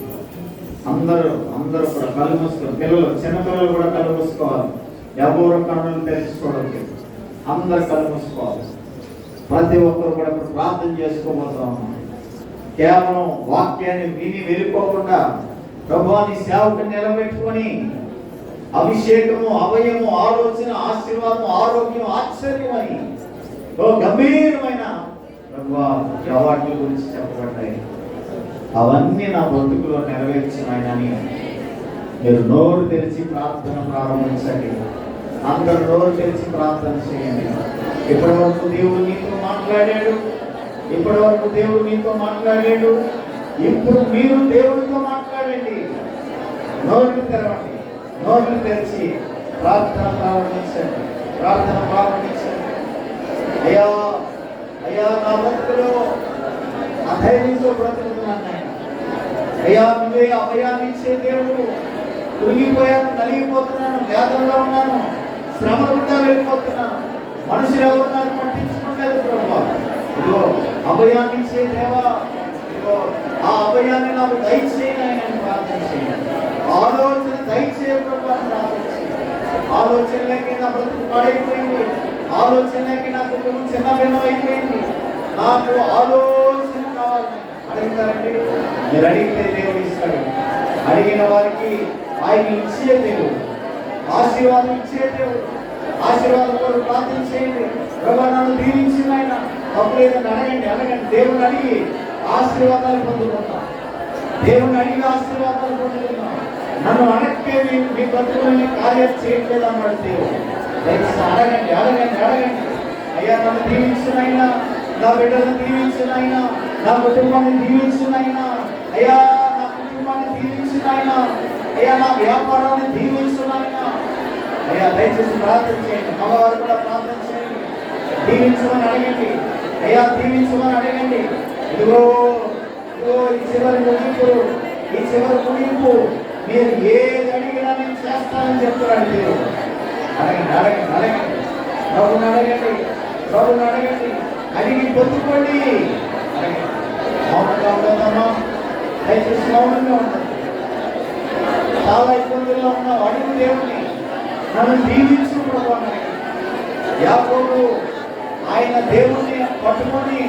అందరూ కూడా కళ్ళు మూసుకోవాలి. పిల్లలు, చిన్నపిల్లలు కూడా కళ్ళు మూసుకోవాలి. ఎవరు కన్నులు తెలుసుకోవడం, అందరు కళ్ళు మూసుకోవాలి. ప్రతి ఒక్కరు కూడా ప్రార్థన చేసుకోబోతా ఉన్నాం. కేవలం వాక్యాన్ని విని వెళ్ళిపోకుండా ప్రభువాని సేవకు నిలబెట్టుకొని అభిషేకము, అభయము, ఆలోచన, ఆశీర్వాదం, ఆరోగ్యం, ఆశ్చర్యం అని గంభీరమైన అవార్డుల గురించి చెప్పబడ్డాయి. అవన్నీ నా బ్రతుకులో నెరవేర్చినాయని మీరు నోరు తెరిచి ప్రార్థన ప్రారంభించండి. అందరూ నోరు తెరిచి ప్రార్థన చేయండి. ఇప్పటి వరకు దేవుడు మీతో మాట్లాడాడు. ఇప్పటి వరకు దేవుడు మీతో మాట్లాడాడు. ఇప్పుడు మీరు దేవుడితో మాట్లాడండి. నోరు తెరవండి. నోరు తెరిచి ప్రార్థన ప్రారంభించండి. ప్రార్థన ప్రారంభించండి. అయ్యా, అయ్యా, నా బ్రతుకులో అధైర్యంతో బ్రతుకుతున్నాను నాయన. అయ్యా, నువ్వే అభయాన్ని ఇచ్చే దేవుడు. కురిగిపోయాను, నలిగిపోతున్నాను, వేదంలో ఉన్నాను, శ్రమ గుండా వెళ్ళిపోతున్నాను. మనుషులు ఎవరు నన్ను పట్టించుకోలేదు ప్రభు. ఇదిగో అభయాన్ని ఇచ్చే దేవా, ఇదిగో ఆ అభయాన్ని నాకు దయచేయని ఆయన ప్రార్థన చేయండి. ఆలోచన దయచేయ ప్రభు ప్రార్థన చేయండి. ఆలోచనలకి నా బ్రతుకు పాడైపోయింది. ఆలోచనలకి నా కుటుంబం చిన్న భిన్నం అయిపోయింది. నాకు ఆలోచన కావాలని అడుగుతారండి. మీరు అడిగితే దేవుడు ఇస్తాడు. అడిగిన వారికి ఆయన ఇచ్చే దేవుడు, ఆశీర్వాదం ఇచ్చే దేవుడు. ఆశీర్వాదం కొరకు ప్రార్థన చేయండి. ప్రభు నన్ను దీవించిన ఆయన తప్పులేదని అడగండి. దేవుని అడిగి ఆశీర్వాదాలు పొందుకుంటాం. దేవుని అడిగి ఆశీర్వాదాలు పొందుకుంటాం. నన్ను అడగకే మీ బ్రతుకులని కార్యం చేయట్లేదు అన్నాడు దేవుడు. దయచేసి అడగండి. అయ్యా, నన్ను దీవించినైనా, నా బిడ్డలను దీవించినైనా, నా కుటుంబాన్ని దీవించినైనా, అయ్యా నా కుటుంబాన్ని దీవించినైనా, అయ్యా నా వ్యాపారాన్ని దీవించినైనా, అయ్యా దయచేసి ప్రార్థన చేయండి. మగవారు కూడా ప్రార్థన చేయండి. దీవించమని అడగండి. అయ్యా దీవించమని అడగండి. ఇదిగో ఈ చివరి ముగింపు మీరు ఏది అడిగినా నేను చేస్తానని చెప్తున్నాడు దేవుడు. అడగండి. ప్రభుని అడగండి. అడిగి పొందుకోండి. మౌనంగా ఉండదమ్మా. దయచేసి మౌనంగా ఉండదు. చాలా ఇబ్బందుల్లో ఉన్నావు. అడుగు దేవుని, నన్ను దీవించు ప్రభు అన్నాడు. యాకోబు ఆయన దేవుణ్ణి పట్టుకొని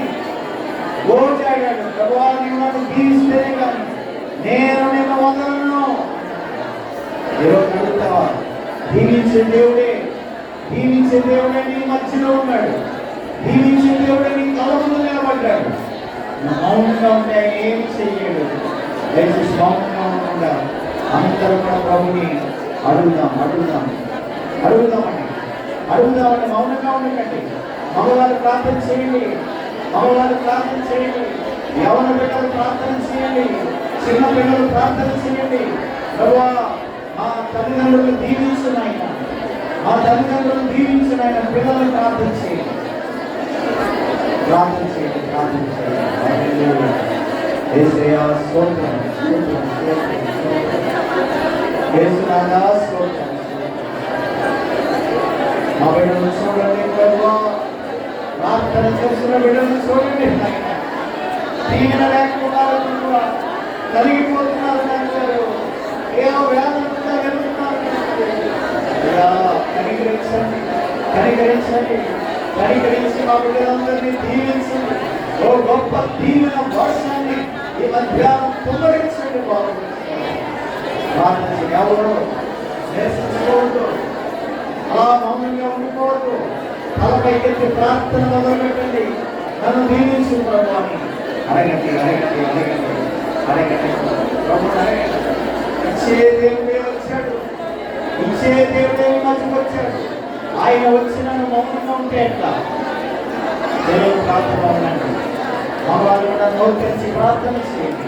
గోచాడాడు. ప్రభువా, నీవు నన్ను దీవిస్తేనే కానీ నేను నిన్ను వదలను. ఈరోజు అడుగుతావా? దీవించే దేవుడే నీ మధ్యలో ఉన్నాడు. దీవించే దేవుడే నీ కళ్ళ ముందు నిలబడ్డాడు. మౌనంగా ఉంటే ఆయన ఏమి చెయ్యడు. దయచేసి మౌనంగా ఉండకుండా అందరూ కూడా ప్రభుని అడుగుదామండి. మౌనంగా ఉండకండి. మగవాళ్ళు ప్రార్థన చేయండి. యవన బిడ్డలు ప్రార్థన చేయండి. చిన్న పిల్లలు ప్రార్థన చేయండి. ప్రభువా, మా తల్లిదండ్రులు దీవించున్నాయన, పిల్లలు ప్రార్థన చేయండి. యేసయ్యా స్తోత్రం. యేసునాథా స్తోత్రం. మా బిడ్డలను చూడండి ప్రభువా. ప్రార్థన చేస్తున్న బిడ్డలను చూడండి. దీవెన లేకపోతున్నారు ప్రభువా. కలిగిపోతున్నారు. ఏదో వేదనగా వెళ్తున్నారు. కనికరించండి, కనికరించండి, కనికరించి మా బిడ్డలందరినీ దీవించండి. ఓ గొప్ప దీవెన వర్షాన్ని ఈ మధ్యాహ్నం కుమ్మరించండి బాబు. ప్రార్థన ఎవరు నిరసించకూడదు, అలా మౌనంగా ఉండిపోవద్దు. తలపై ఎత్తి ప్రార్థన మొదలుపెట్టండి. నన్ను దీవించు ప్రభు అని అడగండి, అడగండి, అడగండి, అడగండి. ప్రభు అడగండి. ఇచ్చే దేవుడే వచ్చాడు, ఇచ్చే దేవుడే మధ్యకు వచ్చాడు. ఆయన వచ్చి నన్ను మౌనంగా ఉంటే ఎట్లా? దేవుడు ప్రార్థన ఉండండి. మగవాళ్ళు కూడా నోటించి ప్రార్థన చేయండి.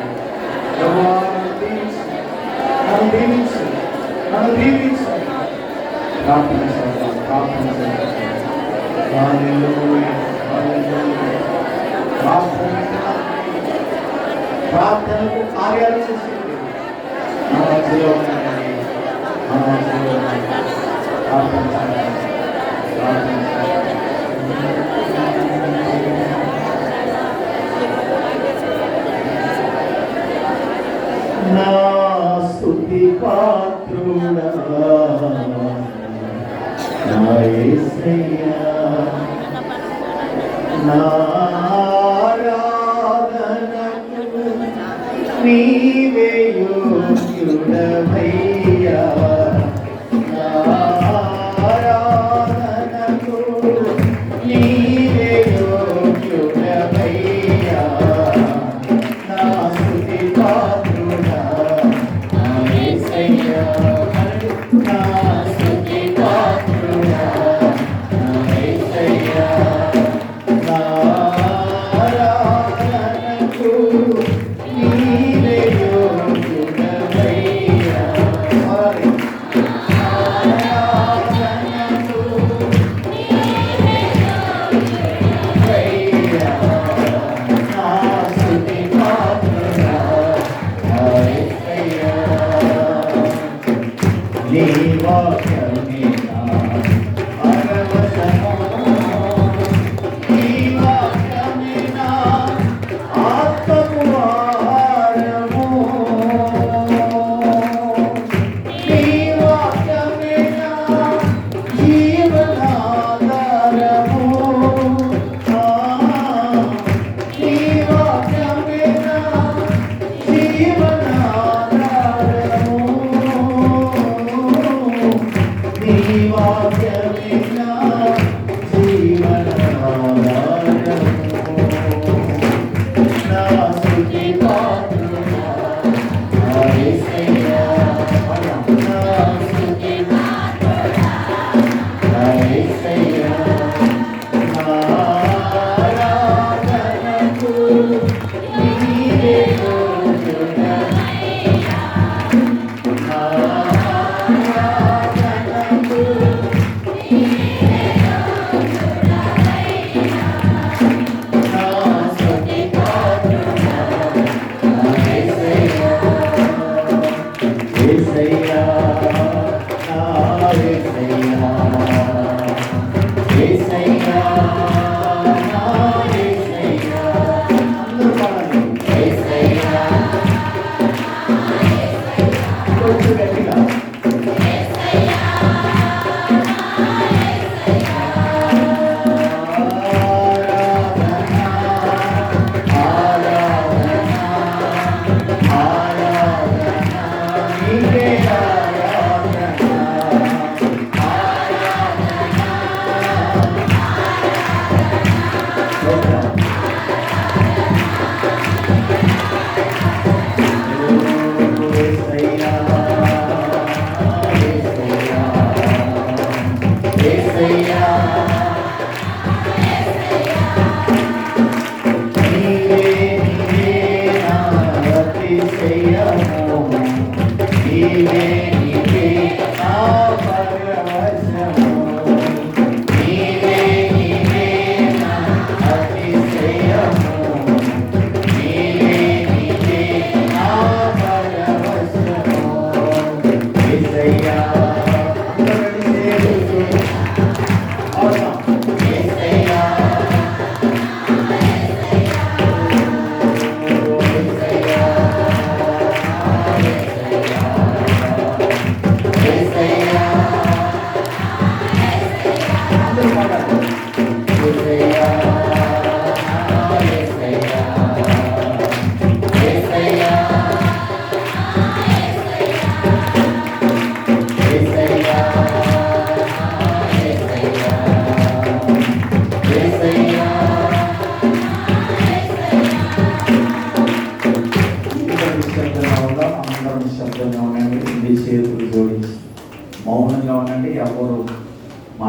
నన్ను దీవించు, నన్ను దీవించు, నన్ను దీవించు. ప్రార్థన చేద్దాం, ప్రార్థన చేద్దాం. హల్లెలూయా, హల్లెలూయా. ప్రార్థనకు కార్యాలు చేసేది మన మధ్యలో ఉన్నాయండి, మన మధ్యలో ఉన్నాయి. ప్రార్థన చేద్దాం, ప్రార్థన చేద్దాం. నా స్తుతి పాత్రుడా నా యేసయ్యా, నా ఆరాధనకు నీవే యోగ్యుడవయ్యా, నా ఆరాధనకు నీవే యోగ్యుడవయ్యా. నా స్తుతి పాత్రుడా నా యేసయ్యా, నా స్తుతి పాత్రుడా నా యేసయ్యా, నా ఆరాధనకు నీవే యోగ్యుడవయ్యా.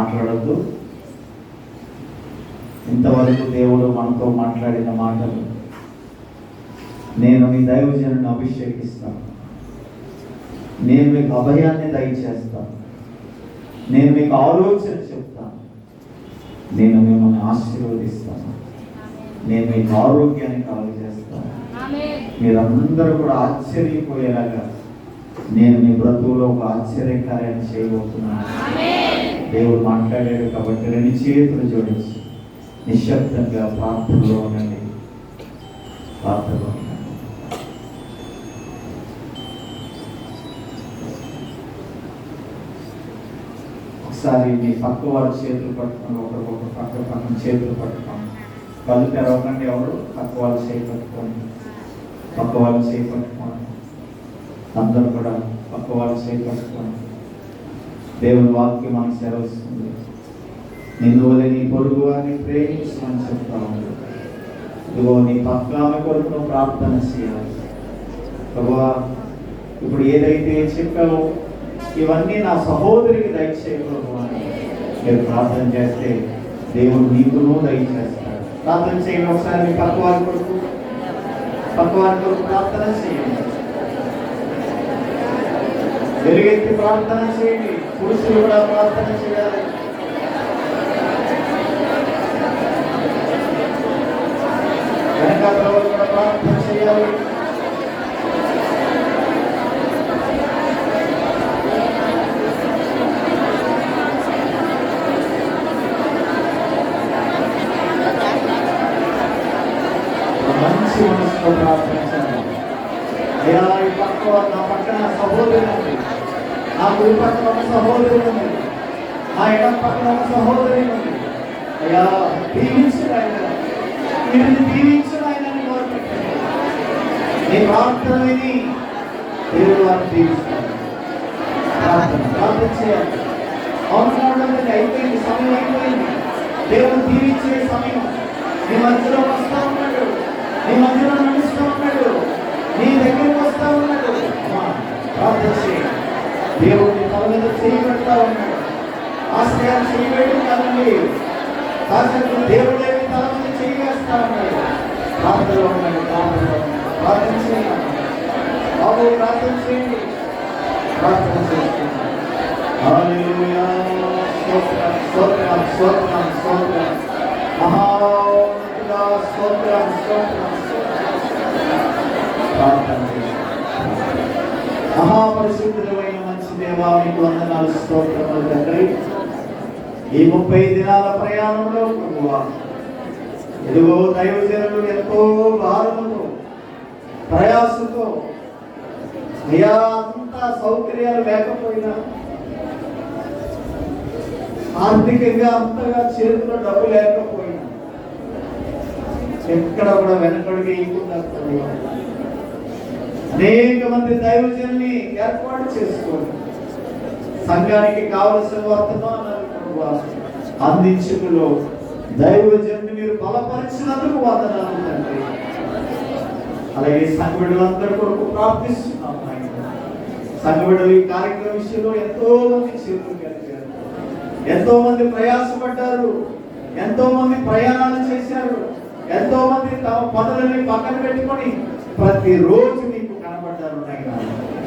మాట్లాడద్దు. ఇంతవరకు దేవుడు మనతో మాట్లాడిన మాటలు, నేను మీ దైవజనుని అభిషేకిస్తాను, నేను మీకు అభయాన్ని దయచేస్తాను, నేను మీకు ఆలోచన చెప్తాను, నేను మిమ్మల్ని ఆశీర్వదిస్తాను, నేను మీకు ఆరోగ్యాన్ని కలుగజేస్తాను. మీరందరూ కూడా ఆశ్చర్యపోయేలాగా నేను మీ బ్రతుకులో ఒక ఆశ్చర్యకార్యాన్ని చేయబోతున్నాను. దేవుడు మాట్లాడాడు కాబట్టి 2 చేతులు జోడించి నిశ్శబ్దంగా ప్రార్థనలో ఉండండి. ప్రార్థనలో ఉండండి. ఒకసారి మీ పక్క వారి చేతులు పట్టుకొని ఒకరికొకరు పక్కన చేతులు పట్టుకోండి. కళ్ళు తెరవకండి. ఎవరు పక్క వాళ్ళు చేయి పట్టుకోండి. పక్క వాళ్ళు చేయి పట్టుకోండి. అందరూ కూడా పక్క వాళ్ళు చేయి పట్టుకోండి. దేవుని వాక్యం మనకు సెలవిస్తుంది, నిన్ను వదిలి నీ పొరుగు వారిని ప్రేమించమని చెప్తా ఉంది. ఇదిగో నీ పక్క ఆమె కొరకు ప్రార్థన చేయాలి. ప్రభువా, ఇప్పుడు ఏదైతే చెప్పావో ఇవన్నీ నా సహోదరికి దయచేయకూడదు అని మీరు ప్రార్థన చేస్తే దేవుడు నీకును దయచేస్తాడు. ప్రార్థన చేయండి. ఒకసారి మీ పక్క వారి కొరకు ప్రార్థన చేయండి. వెలుగెత్తి ప్రార్థన చేయండి. పురుషులు కూడా ప్రార్థన చేయాలి. వెనకాల కూడా ప్రార్థన చేయాలి. మంచి మనసుతో ప్రార్థించండి. అయ్యా, ఈ పక్క నా పక్కన సహోదరి ఉంది, నా గురి పక్కన ఒక సహోదరి ఉంది, మా ఎడం పక్కన ఒక సహోదరి ఉంది. అయ్యా, దీవించు ఆయన, మీరు దీవించు ఆయనని కోరుకుంటాను. నీ ప్రార్థన విని దేవుడు వారిని దీవిస్తాడు. ప్రార్థన చేయాలి. అవసరం అయిపోయింది, సమయం అయిపోయింది. దేవుడు దీవించే సమయం. నీ మధ్యలో వస్తా ఉన్నాడు, నీ మధ్యలో నడుస్తూ ఉన్నాడు, నీ దగ్గరికి వస్తా ఉన్నాడు. ప్రార్థన చేయండి. దేవుడిని తల మీద చేయబెడతా ఉన్నాడు. ఆశ్రయాలు చేయబెట్టి కాదండి, కాసేపు దేవుడే తల మీద చేయవేస్తా ఉన్నాడు. ప్రార్థనలో ఉన్నాడు. ప్రార్థన చేయండి బాబు, ప్రార్థన చేయండి. ప్రార్థన చేయండి. హల్లెలూయా. స్తోత్రం స్తోత్రం స్తోత్రం స్తోత్రం. మహోన్నతుడా స్తోత్రం స్తోత్రం. ప్రార్థన చేయండి. మహాపరిశుద్ధుడైన మంచి దేవా, మీకు వందనాలు, స్తోత్రములు తండ్రి. ఈ 30 దినాల ప్రయాణంలో ప్రభువా, ఎదుగో దైవజనులు ఎంతో భారముతో ప్రయాసంతో, అయ్యా, అంత సౌకర్యాలు లేకపోయినా, ఆర్థికంగా అంతగా చేతిలో డబ్బు లేకపోయినా, ఎక్కడ కూడా వెనకడుగు వేయకుండా అనేక మంది దైవజనుల్ని ఏర్పాటు చేసుకోండి. సంఘానికి కావలసిన వర్తమానాలు అందించుటలో దైవజనుని మీరు బలపరిచినందుకు వందనాలు తండ్రి. అలాగే సంఘ బిడ్డలందరి కొరకు ప్రార్థిస్తున్నాం. సంఘ బిడ్డలు ఈ కార్యక్రమం విషయంలో ఎంతో మంది చేతులు కలిగారు, ఎంతో మంది ప్రయాసపడ్డారు, ఎంతో మంది ప్రయాణాలు చేశారు, ఎంతో మంది తమ పనులని పక్కన పెట్టుకొని ప్రతిరోజు నీకు కనబడ్డారు.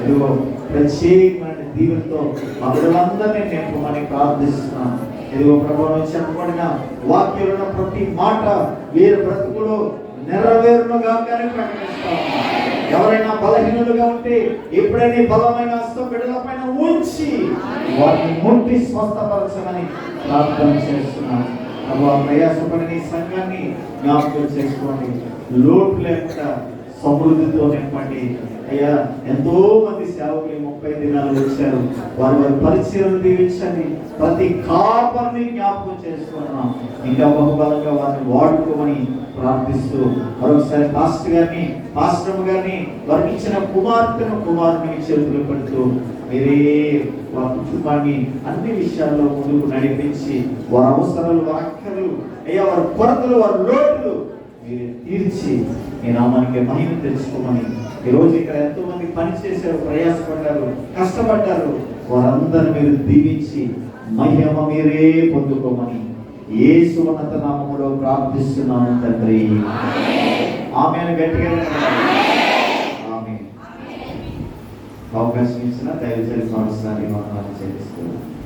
ఇదిగో ప్రత్యేకమైన దీవెనతో మా బిడ్డలందరినీ నింపమని ప్రార్థిస్తున్నాను. ఇదిగో ప్రభువును చెప్పబడిన వాక్యంలో ప్రతి మాట వీరి బ్రతుకులో నెరవేరునుగా ప్రకటిస్తాము. ఎవరైనా బలహీనులుగా ఉంటే ఎప్పుడైనా బలమైన హస్తం బిడ్డల పైన ఉంచి వారిని ముట్టి స్వస్థపరచమని ప్రార్థన చేస్తున్నాను. ప్రభు, ప్రయాసపడిన ఈ సంఘాన్ని జ్ఞాపకం చేసుకోండి. లోటు లేకుండా సమృద్ధితో నింపండి. అయ్యా, ఎంతో మంది సేవకులు 30 దినాలు వచ్చారు. వారి పరిచయాలు దీవించండి. ప్రతి కాపర్ని జ్ఞాపకం చేసుకున్నాం. ఇంకా బహుబలంగా వారిని వాడుకోమని ప్రార్థిస్తూ మరొకసారి పాస్టర్ గారిని వారికి ఇచ్చిన కుమారుని చేతులు పెడుతూ మీరే వారి కుటుంబాన్ని అన్ని విషయాల్లో ముందుకు నడిపించి వారి అవసరాలు, వారి అక్కలు, అయ్యా, వారి కొరతలు, వారి లోటులు మీరు తీర్చి మీ నామానికి మహిమ తెలుసుకోమని, ఈరోజు ఇక్కడ ఎంతో మంది పని చేశారు, ప్రయాసపడ్డారు, కష్టపడ్డారు, వారందరూ మీరు దీవించి మహిమ మీరే పొందుకోమని యేసు ఉన్నత నామములో ప్రార్థిస్తున్నాను తండ్రి. ఆమేన్. గట్టిగా ఆమేన్. అవకాశం ఇచ్చిన దైవజన సంస్థాన్ని మనం చేస్తున్నాం.